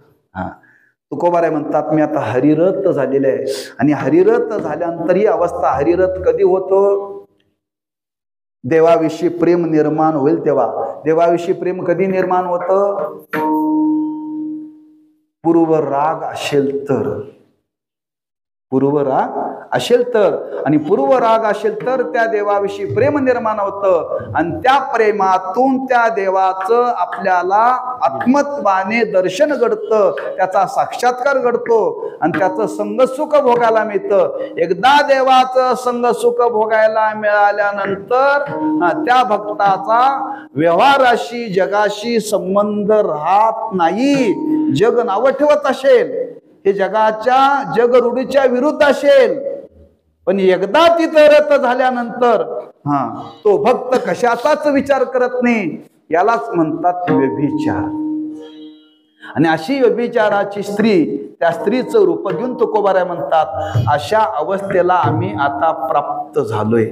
तुकोबाराय म्हणतात मी आता हरिरत झालेले आहे. आणि हरिरत झाल्यानंतर ही अवस्था, हरिरत कधी होतो, देवाविषयी प्रेम निर्माण होईल तेव्हा. देवाविषयी प्रेम कधी निर्माण होतं, पूर्वराग असेल तर, पूर्वराग असेल तर. आणि पूर्वराग असेल तर त्या देवाविषयी प्रेम निर्माण होतं. आणि त्या प्रेमातून त्या देवाचं आपल्याला आत्मत्वाने दर्शन घडतं, त्याचा साक्षात्कार घडतो आणि त्याचं संगसुख भोगायला मिळतं. एकदा देवाचं संगसुख भोगायला मिळाल्यानंतर त्या भक्ताचा व्यवहाराशी जगाशी संबंध राहत नाही. जग नावं ठेवत असेल, हे जगाच्या जगरूढीच्या विरुद्ध असेल, पण एकदा तिथं रत झाल्यानंतर तो भक्त कशाचाच विचार करत नाही. यालाच म्हणतात व्यभिचार. आणि अशी व्यभिचाराची स्त्री, त्या स्त्रीचं रूप घेऊन तुकोबाराय म्हणतात अशा अवस्थेला आम्ही आता प्राप्त झालोय.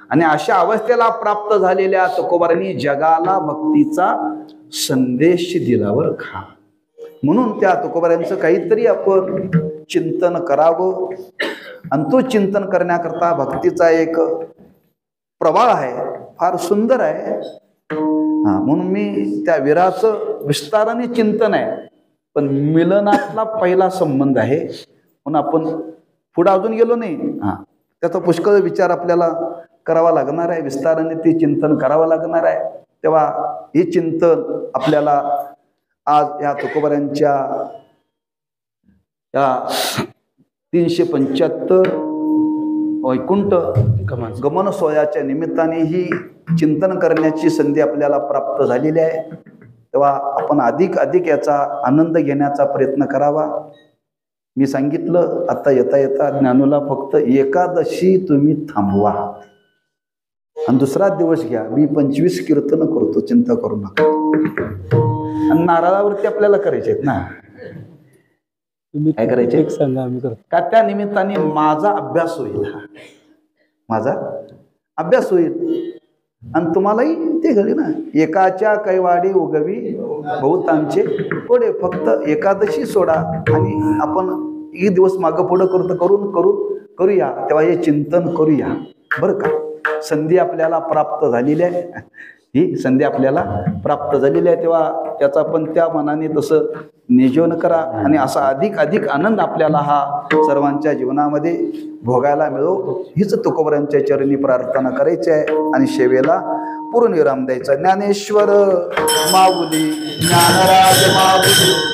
आणि अशा अवस्थेला प्राप्त झालेल्या तुकोबारांनी जगाला भक्तीचा संदेश दिला बरं का. म्हणून त्या तुकोबारांचं काहीतरी आपण चिंतन करावं. आणि तो चिंतन करण्याकरता भक्तीचा एक प्रवाह आहे, फार सुंदर आहे. म्हणून मी त्या वीराचं विस्ताराने चिंतन आहे, पण मिलनातला पहिला संबंध आहे म्हणून आपण पुढे अजून गेलो नाही. त्याचा पुष्कळ विचार आपल्याला करावा लागणार आहे, विस्ताराने ते चिंतन करावं लागणार आहे. तेव्हा हे चिंतन आपल्याला आज या तुकोबारांच्या या 375 वैकुंठ गमन सोहळ्याच्या निमित्ताने ही चिंतन करण्याची संधी आपल्याला प्राप्त झालेली आहे. तेव्हा आपण अधिक अधिक याचा आनंद घेण्याचा प्रयत्न करावा. मी सांगितलं आता येता येता ज्ञानूला फक्त एकादशी तुम्ही थांबवा आणि दुसरा दिवस घ्या. मी 25 कीर्तन करतो, चिंता करू नका. आणि नारळावरती आपल्याला करायचे आहेत ना, काय करायचे सांगा आम्ही करतो का. त्या निमित्ताने माझा अभ्यास होईल, माझा अभ्यास होईल आणि तुम्हालाही ते घडे ना. एकाच्या कैवाडी उगवी बहुतांचे कोडे. फक्त एकादशी सोडा आणि आपण एक दिवस मागं पुढं करूया. तेव्हा हे चिंतन करूया बरं का. संधी आपल्याला प्राप्त झालेली आहे, ही संधी आपल्याला प्राप्त झालेली आहे. तेव्हा त्याचा पण त्या मनाने तसं नियोजन करा आणि असा अधिक अधिक आनंद आपल्याला हा सर्वांच्या जीवनामध्ये भोगायला मिळो, हीच तुकोबारांच्या चरणी प्रार्थना करायची आहे. आणि सेवेला पूर्णविराम द्यायचा. ज्ञानेश्वर माऊली, ज्ञानराज माऊली.